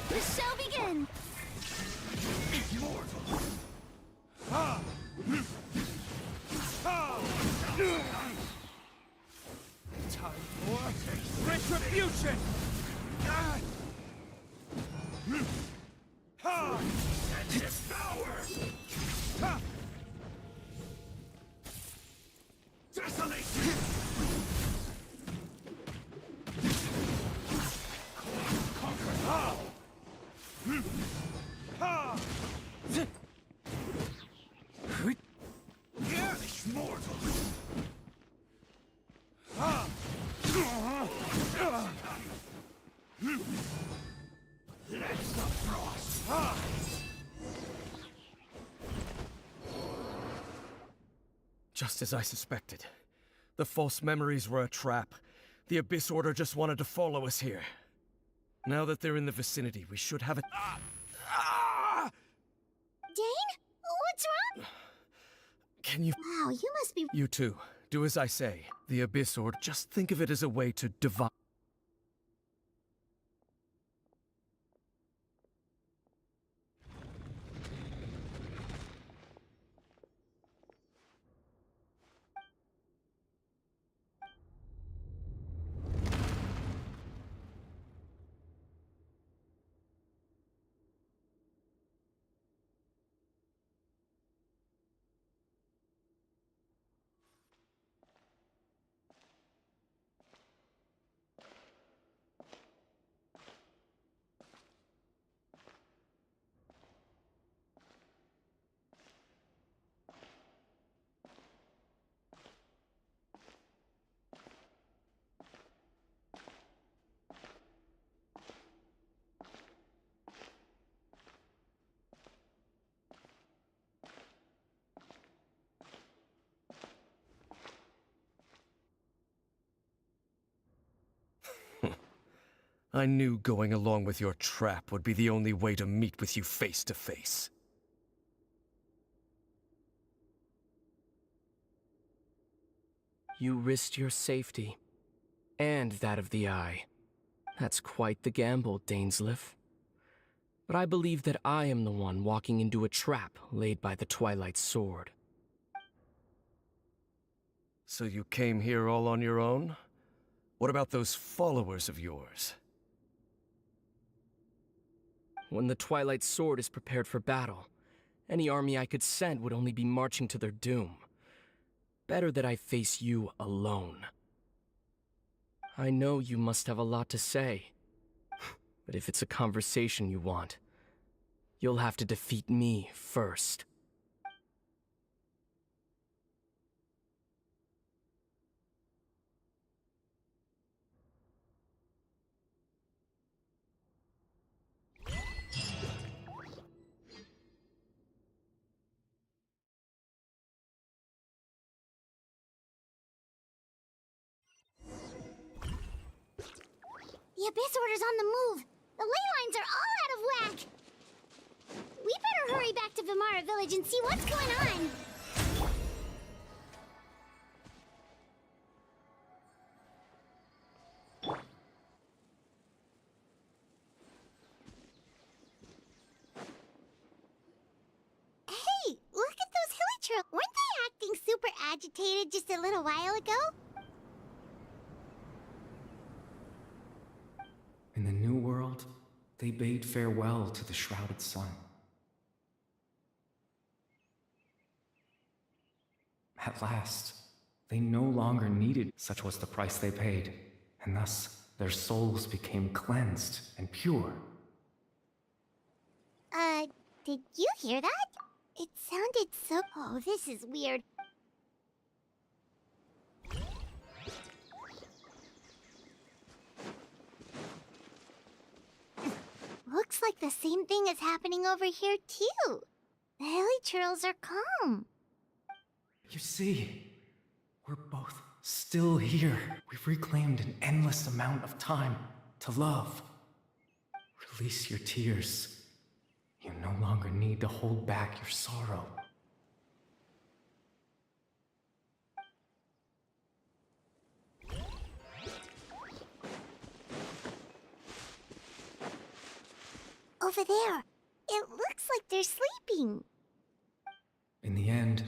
The show begins! Time for retribution! Desolation! Garish mortals! Let the frost! Just as I suspected. The false memories were a trap. The Abyss Order just wanted to follow us here. Now that they're in the vicinity, we should have a... Dane? What's wrong? Can you... Wow, you must be... You too. Do as I say. The Abyss Order, just think of it as a way to divide... I knew going along with your trap would be the only way to meet with you face to face. You risked your safety, and that of the Eye. That's quite the gamble, Dainsleif. But I believe that I am the one walking into a trap laid by the Twilight Sword. So you came here all on your own? What about those followers of yours? When the Twilight Sword is prepared for battle, any army I could send would only be marching to their doom. Better that I face you alone. I know you must have a lot to say, but if it's a conversation you want, you'll have to defeat me first. The Abyss Order's on the move. The ley lines are all out of whack. We better hurry back to Vimara Village and see what's going on. Hey, look at those hilichurls. Weren't they acting super agitated just a little while ago? In the New World, they bade farewell to the shrouded sun. At last, they no longer needed, such was the price they paid, and thus their souls became cleansed and pure. Did you hear that? It sounded so... Oh, this is weird. Looks like the same thing is happening over here, too. The Hilichurls are calm. You see, we're both still here. We've reclaimed an endless amount of time to love. Release your tears. You no longer need to hold back your sorrow. Over there. It looks like they're sleeping. In the end,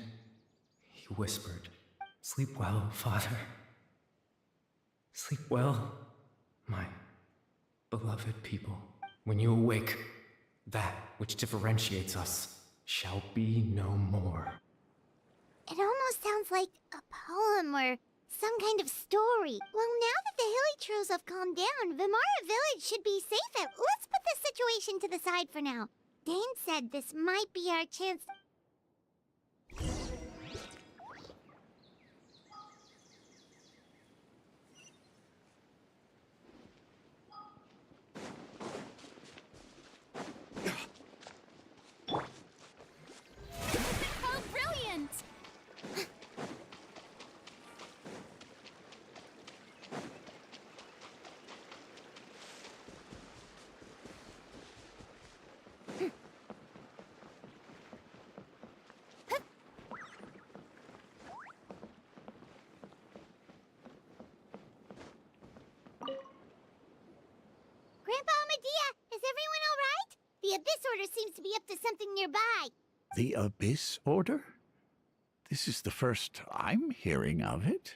he whispered, "Sleep well, Father. Sleep well, my beloved people. When you awake, that which differentiates us shall be no more." It almost sounds like a poem or some kind of story. Well, now that the Hilichurls have calmed down, Vimara Village should be safe. Let's put this situation to the side for now. Dane said this might be our chance. How brilliant! Grandpa Medea, is everyone all right? The Abyss Order seems to be up to something nearby. The Abyss Order? This is the first I'm hearing of it.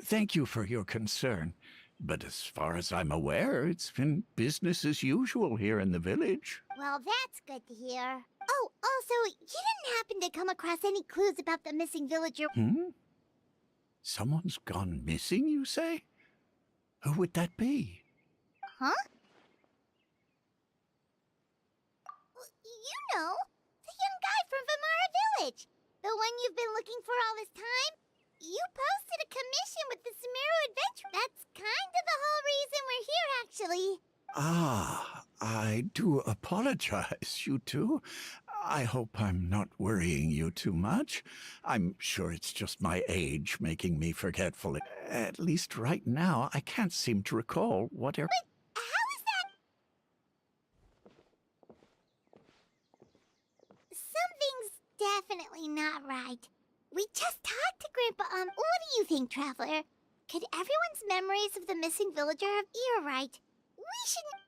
Thank you for your concern. But as far as I'm aware, it's been business as usual here in the village. Well, that's good to hear. Oh, also, you didn't happen to come across any clues about the missing villager? Someone's gone missing, you say? Who would that be? Huh? You know, the young guy from Vimara Village. The one you've been looking for all this time. You posted a commission with the Sumeru Adventure. That's kind of the whole reason we're here, actually. Ah, I do apologize, you two. I hope I'm not worrying you too much. I'm sure it's just my age making me forgetful. At least right now, I can't seem to recall whatever... How is that? Something's definitely not right. We just talked to Grandpa. What do you think, Traveler? Could everyone's memories of the missing villager have... You're right. We shouldn't...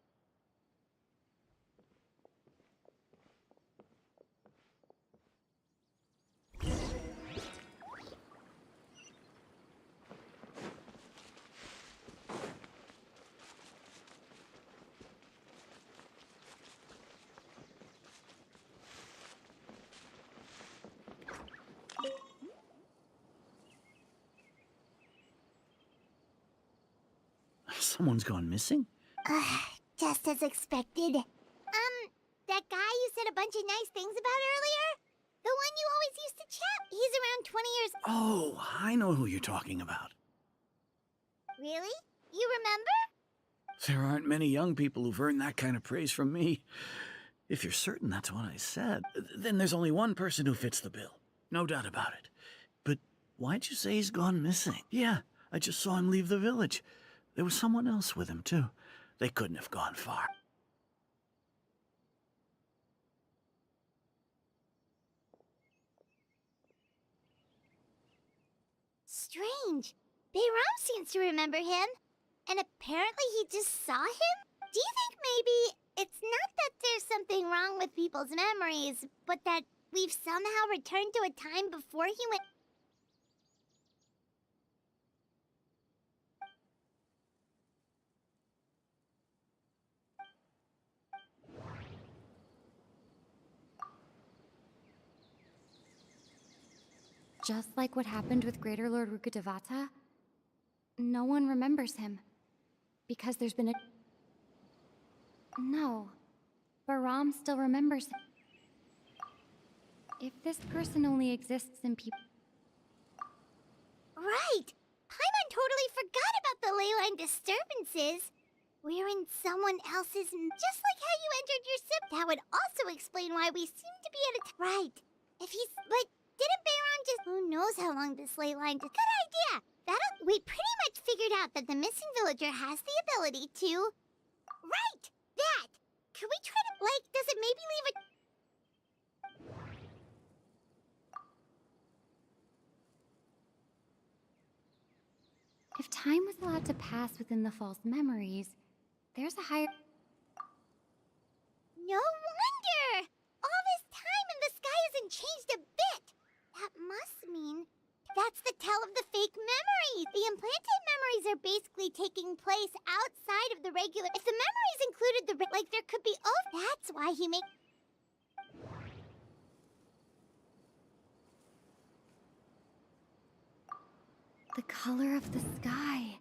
Someone's gone missing? Just as expected. That guy you said a bunch of nice things about earlier? The one you always used to chat. He's around 20 years... Oh, I know who you're talking about. Really? You remember? There aren't many young people who've earned that kind of praise from me. If you're certain that's what I said, then there's only one person who fits the bill. No doubt about it. But why'd you say he's gone missing? Yeah, I just saw him leave the village. There was someone else with him, too. They couldn't have gone far. Strange. Bayram seems to remember him. And apparently he just saw him? Do you think maybe it's not that there's something wrong with people's memories, but that we've somehow returned to a time before he went... Just like what happened with Greater Lord Rukkhadevata, no one remembers him. Because there's been a... No. Baram still remembers him. If this person only exists in people... Right! Paimon totally forgot about the leyline disturbances. We're in someone else's... Just like how you entered your sip. That would also explain why we seem to be at a... Right. If he's... But didn't Bayron just... Who knows how long this leyline... Good idea! We pretty much figured out that the missing villager has the ability to... Right! That! Could we try to... does it maybe leave a... If time was allowed to pass within the false memories, there's a higher... No wonder! All this time and the sky hasn't changed a bit! That must mean... That's the tell of the fake memories! The implanted memories are basically taking place outside of the regular... If the memories included the... there could be... Oh, that's why he makes... The color of the sky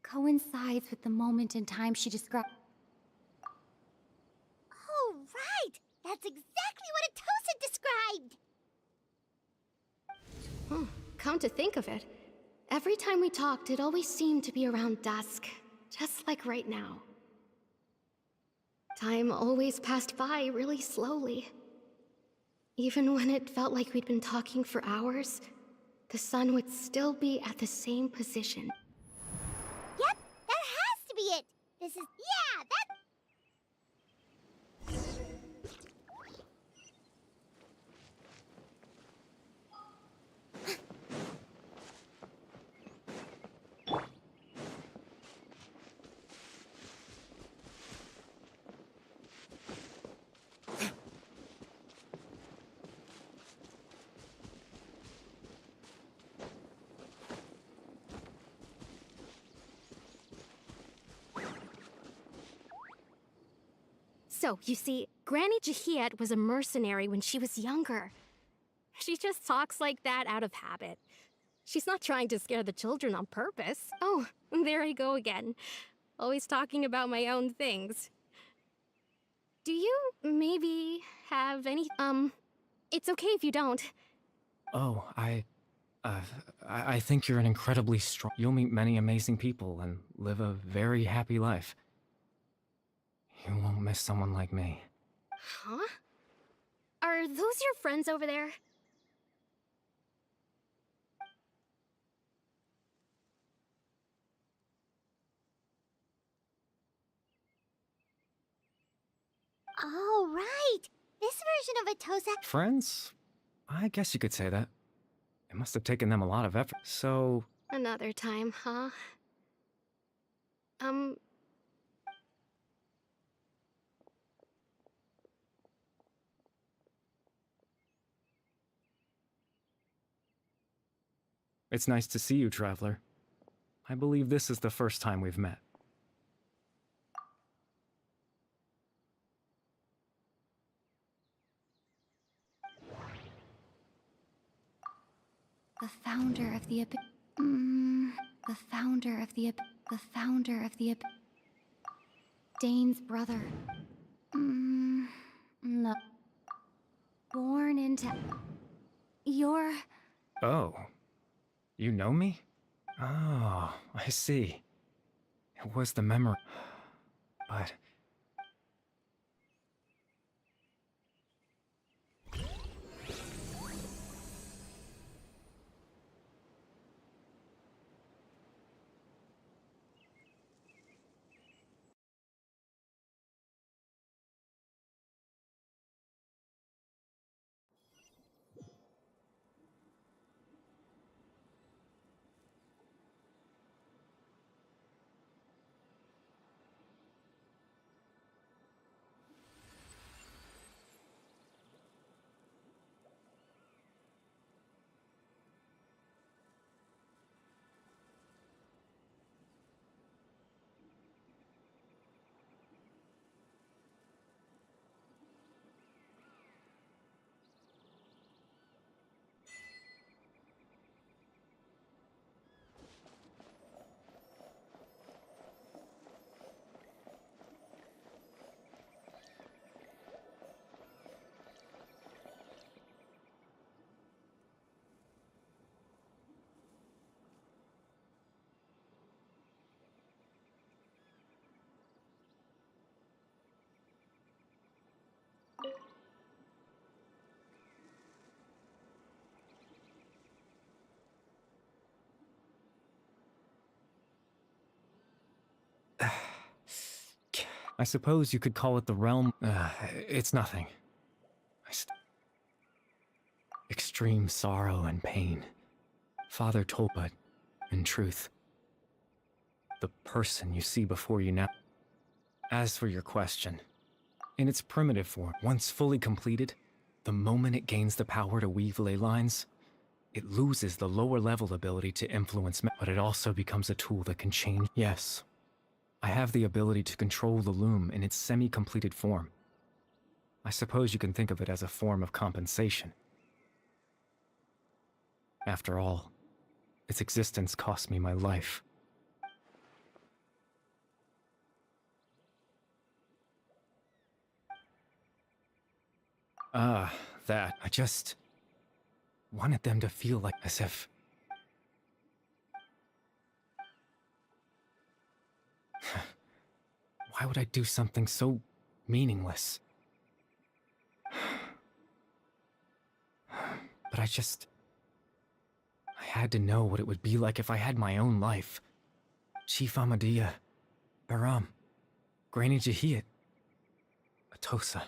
coincides with the moment in time she described. Oh, right! That's exactly what Atosa described! Come to think of it, every time we talked, it always seemed to be around dusk, just like right now. Time always passed by really slowly. Even when it felt like we'd been talking for hours, the sun would still be at the same position. Yep, that has to be it! This is... Yeah, that... So, you see, Granny Jahiat was a mercenary when she was younger. She just talks like that out of habit. She's not trying to scare the children on purpose. Oh, there I go again. Always talking about my own things. Do you maybe have any... It's okay if you don't. Oh, I think you're an incredibly strong... You'll meet many amazing people and live a very happy life. You won't miss someone like me. Huh? Are those your friends over there? Oh, right! This version of Atosa... Friends? I guess you could say that. It must have taken them a lot of effort, so... Another time, huh? It's nice to see you, Traveler. I believe this is the first time we've met. The founder of the the founder of the Dane's brother. No. Born into... You're... Oh. You know me? Oh, I see. It was the memory. But... I suppose you could call it the realm. It's nothing. Extreme sorrow and pain. Father told, but in truth, the person you see before you now. As for your question, in its primitive form, once fully completed, the moment it gains the power to weave ley lines, it loses the lower level ability to influence, but it also becomes a tool that can change. Yes, I have the ability to control the loom in its semi-completed form. I suppose you can think of it as a form of compensation. After all, its existence cost me my life. That. I just wanted them to feel like as if... Why would I do something so meaningless? But I had to know what it would be like if I had my own life. Chief Ahmadiyya, Baram, Granny Jahiyat, Atosa.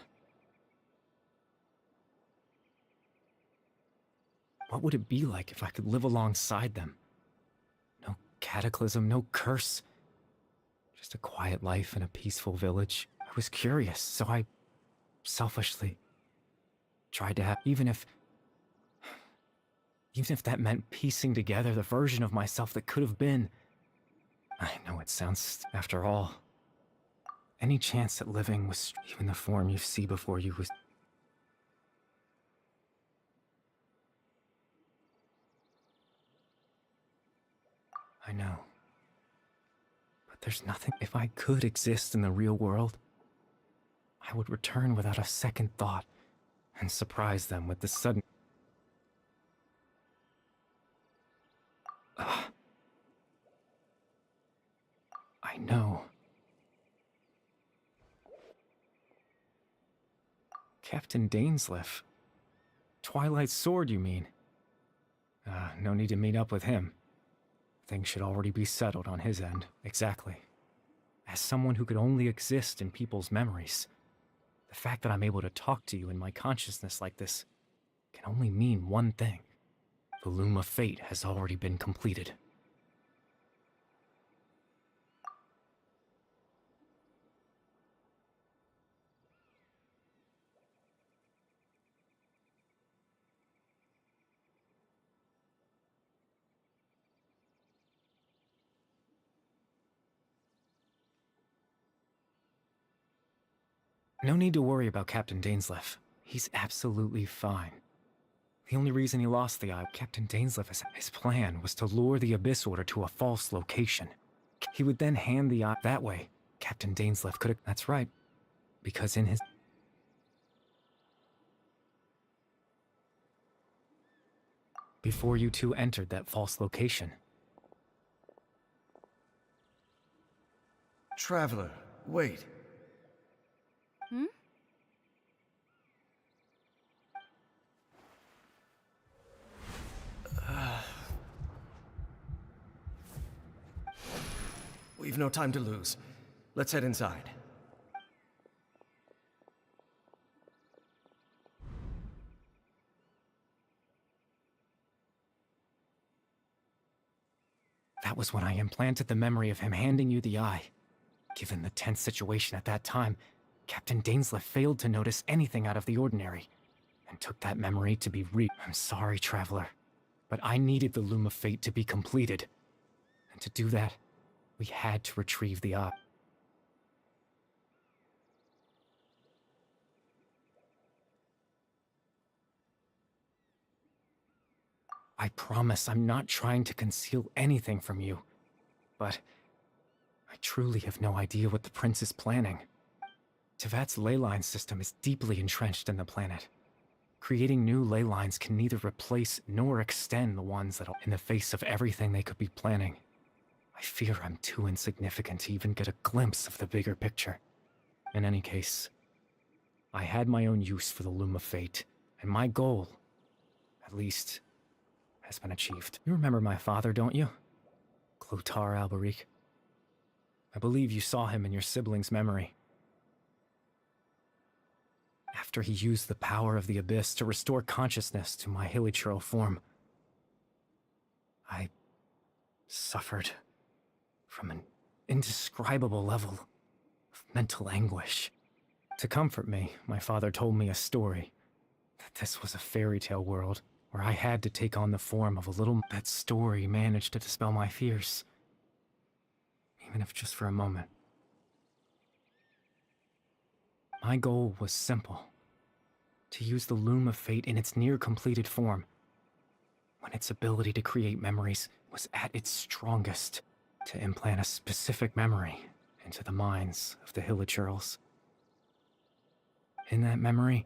What would it be like if I could live alongside them? No cataclysm, no curse. Just a quiet life in a peaceful village. I was curious, so I selfishly tried to have, even if that meant piecing together the version of myself that could have been. I know it sounds, after all, any chance at living was, even the form you see before you was... I know. But there's nothing. If I could exist in the real world, I would return without a second thought and surprise them with the sudden... I know. Captain Dainsleif. Twilight Sword, you mean? No need to meet up with him. Things should already be settled on his end. Exactly. As someone who could only exist in people's memories, the fact that I'm able to talk to you in my consciousness like this can only mean one thing. The Loom of Fate has already been completed. No need to worry about Captain Dainsleif. He's absolutely fine. The only reason he lost the eye, Captain Dainsleif, his plan was to lure the Abyss Order to a false location. He would then hand the eye that way. Captain Dainsleif could have... That's right. Because in his... Before you two entered that false location. Traveler, wait. Hmm? We've no time to lose. Let's head inside. That was when I implanted the memory of him handing you the eye. Given the tense situation at that time, Captain Dainsleif failed to notice anything out of the ordinary, and took that memory to be I'm sorry, Traveler, but I needed the Loom of Fate to be completed. And to do that, we had to retrieve the eye. I promise I'm not trying to conceal anything from you, but I truly have no idea what the Prince is planning. Tevat's ley line system is deeply entrenched in the planet. Creating new ley lines can neither replace nor extend the ones that are in the face of everything they could be planning. I fear I'm too insignificant to even get a glimpse of the bigger picture. In any case, I had my own use for the Loom of Fate, and my goal, at least, has been achieved. You remember my father, don't you? Clothar Alberic. I believe you saw him in your sibling's memory. after he used the power of the Abyss to restore consciousness to my hilichurl form, I suffered from an indescribable level of mental anguish. To comfort me, my father told me a story, that this was a fairy tale world where I had to take on the form of a little. That story managed to dispel my fears, even if just for a moment. My goal was simple: to use the Loom of Fate in its near-completed form, when its ability to create memories was at its strongest, to implant a specific memory into the minds of the hilichurls. In that memory,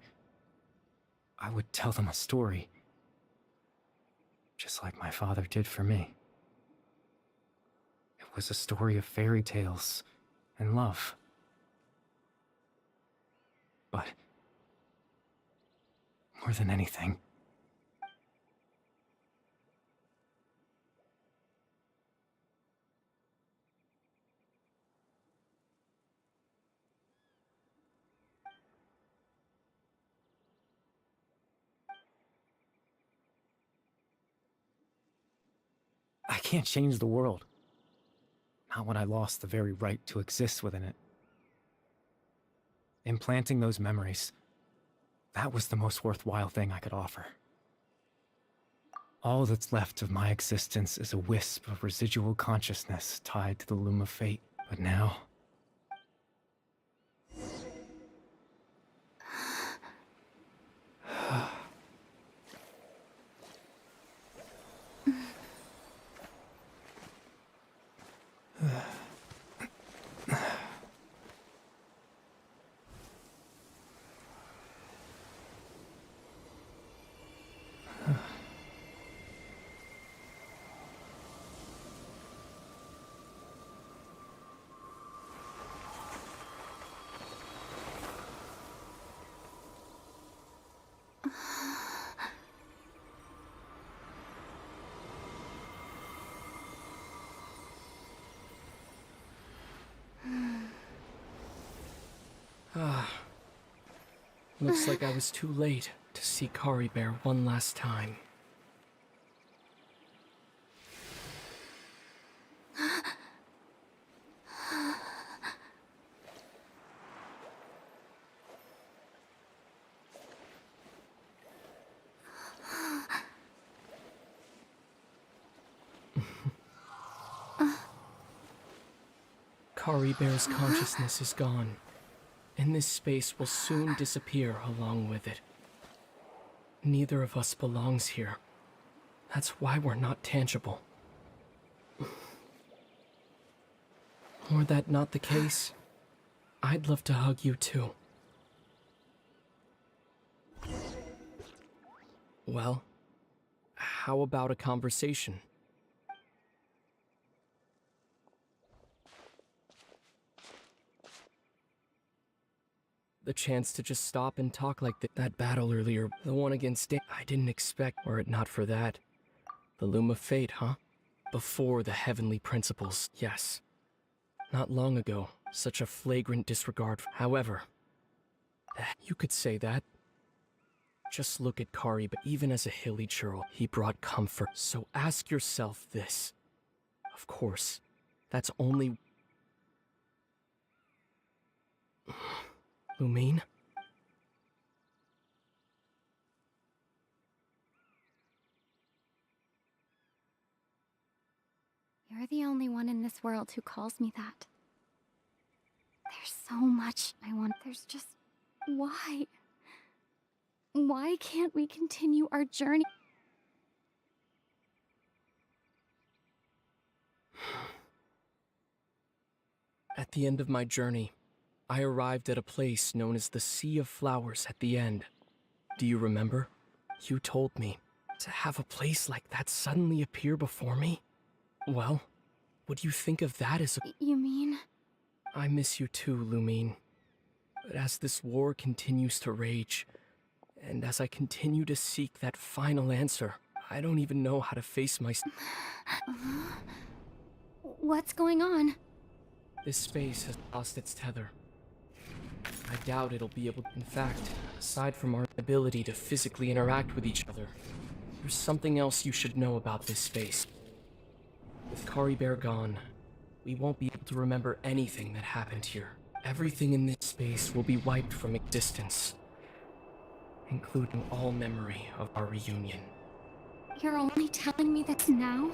I would tell them a story, just like my father did for me. It was a story of fairy tales and love. But more than anything, I can't change the world. Not when I lost the very right to exist within it. Implanting those memories, that was the most worthwhile thing I could offer. All that's left of my existence is a wisp of residual consciousness tied to the Loom of Fate. But now, looks like I was too late to see Kari Bear one last time. Kari Bear's consciousness is gone, and this space will soon disappear along with it. Neither of us belongs here. That's why we're not tangible. Were that not the case, I'd love to hug you too. Well, how about a conversation? The chance to just stop and talk like that battle earlier, the one against I didn't expect, were it not for that. The Loom of Fate, huh? Before the heavenly principles, yes. Not long ago, such a flagrant disregard. However, you could say that. Just look at Kari, but even as a hilichurl, he brought comfort. So ask yourself this. Of course, that's only... Lumine? You're the only one in this world who calls me that. There's so much I want. There's just... Why? Why can't we continue our journey? At the end of my journey, I arrived at a place known as the Sea of Flowers at the end. Do you remember? You told me to have a place like that suddenly appear before me? Well, would you think of that as a... You mean? I miss you too, Lumine. But as this war continues to rage, and as I continue to seek that final answer, I don't even know how to face my... What's going on? This space has lost its tether. I doubt it'll be able to... In fact, Aside from our ability to physically interact with each other, there's something else you should know about this space. With Kari Bear gone, we won't be able to remember anything that happened here. Everything in this space will be wiped from existence, including all memory of our reunion. You're only telling me this now?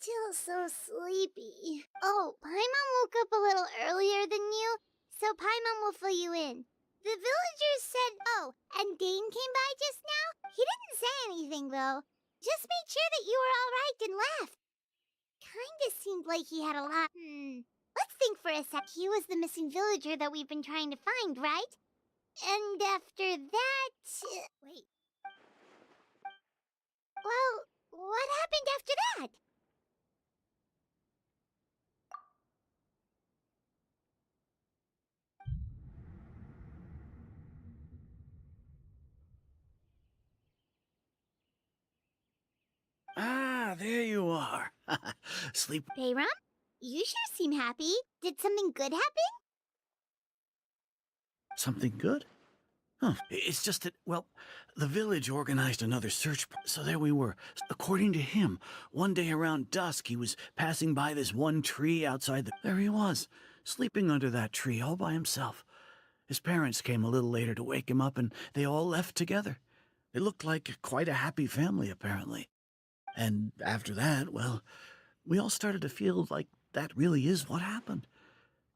Still so sleepy. Oh, Paimon woke up a little earlier than you, so Paimon will fill you in. The villagers said, oh, and Dane came by just now? He didn't say anything, though. Just made sure that you were alright and left. Kinda seemed like he had a lot. Let's think for a sec. He was the missing villager that we've been trying to find, right? And after that... wait. Well, what happened after that? Ah, there you are. Sleep. Bayram? You sure seem happy. Did something good happen? Something good? Huh. It's just that, well, the village organized another search, so there we were. According to him, one day around dusk, he was passing by this one tree outside the... There he was, sleeping under that tree all by himself. His parents came a little later to wake him up, and they all left together. They looked like quite a happy family, apparently. And after that, well, we all started to feel like that really is what happened.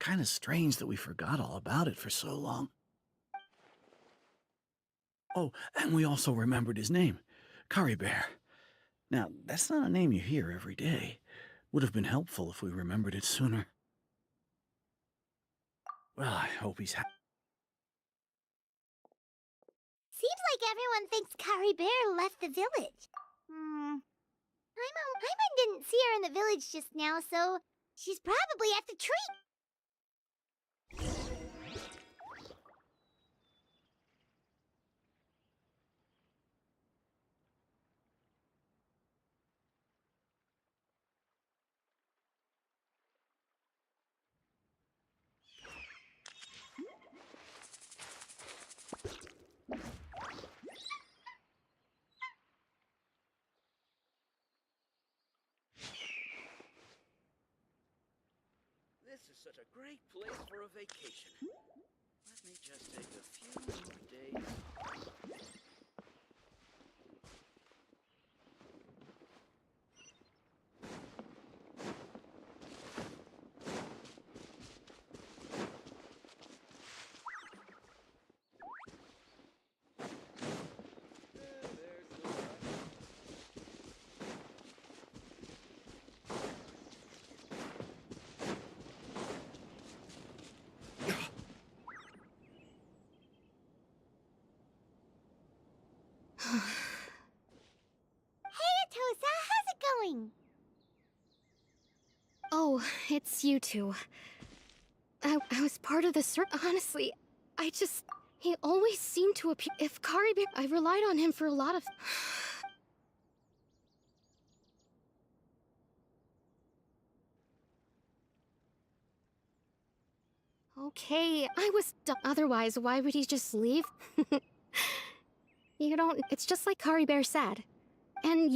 Kind of strange that we forgot all about it for so long. Oh, and we also remembered his name, Kari Bear. Now, that's not a name you hear every day. Would have been helpful if we remembered it sooner. Well, I hope he's happy. Seems like everyone thinks Kari Bear left the village. Paimon didn't see her in the village just now, so she's probably at the tree. This is such a great place for a vacation. Let me just take a few more days off. Hey, Atosa, how's it going? Oh, it's you two. I was part of the search. Honestly, he always seemed to appear. If Kari Bear, I relied on him for a lot of. Okay, I was. Otherwise, why would he just leave? You don't. It's just like Kari Bear said. And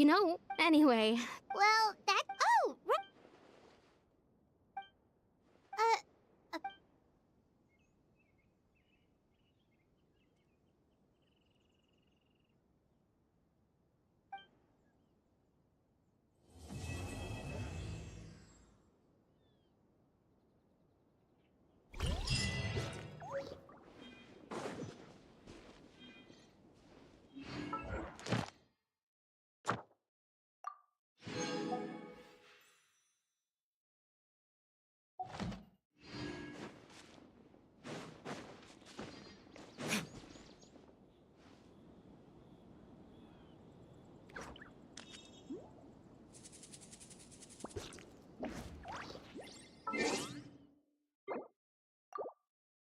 anyway. Well,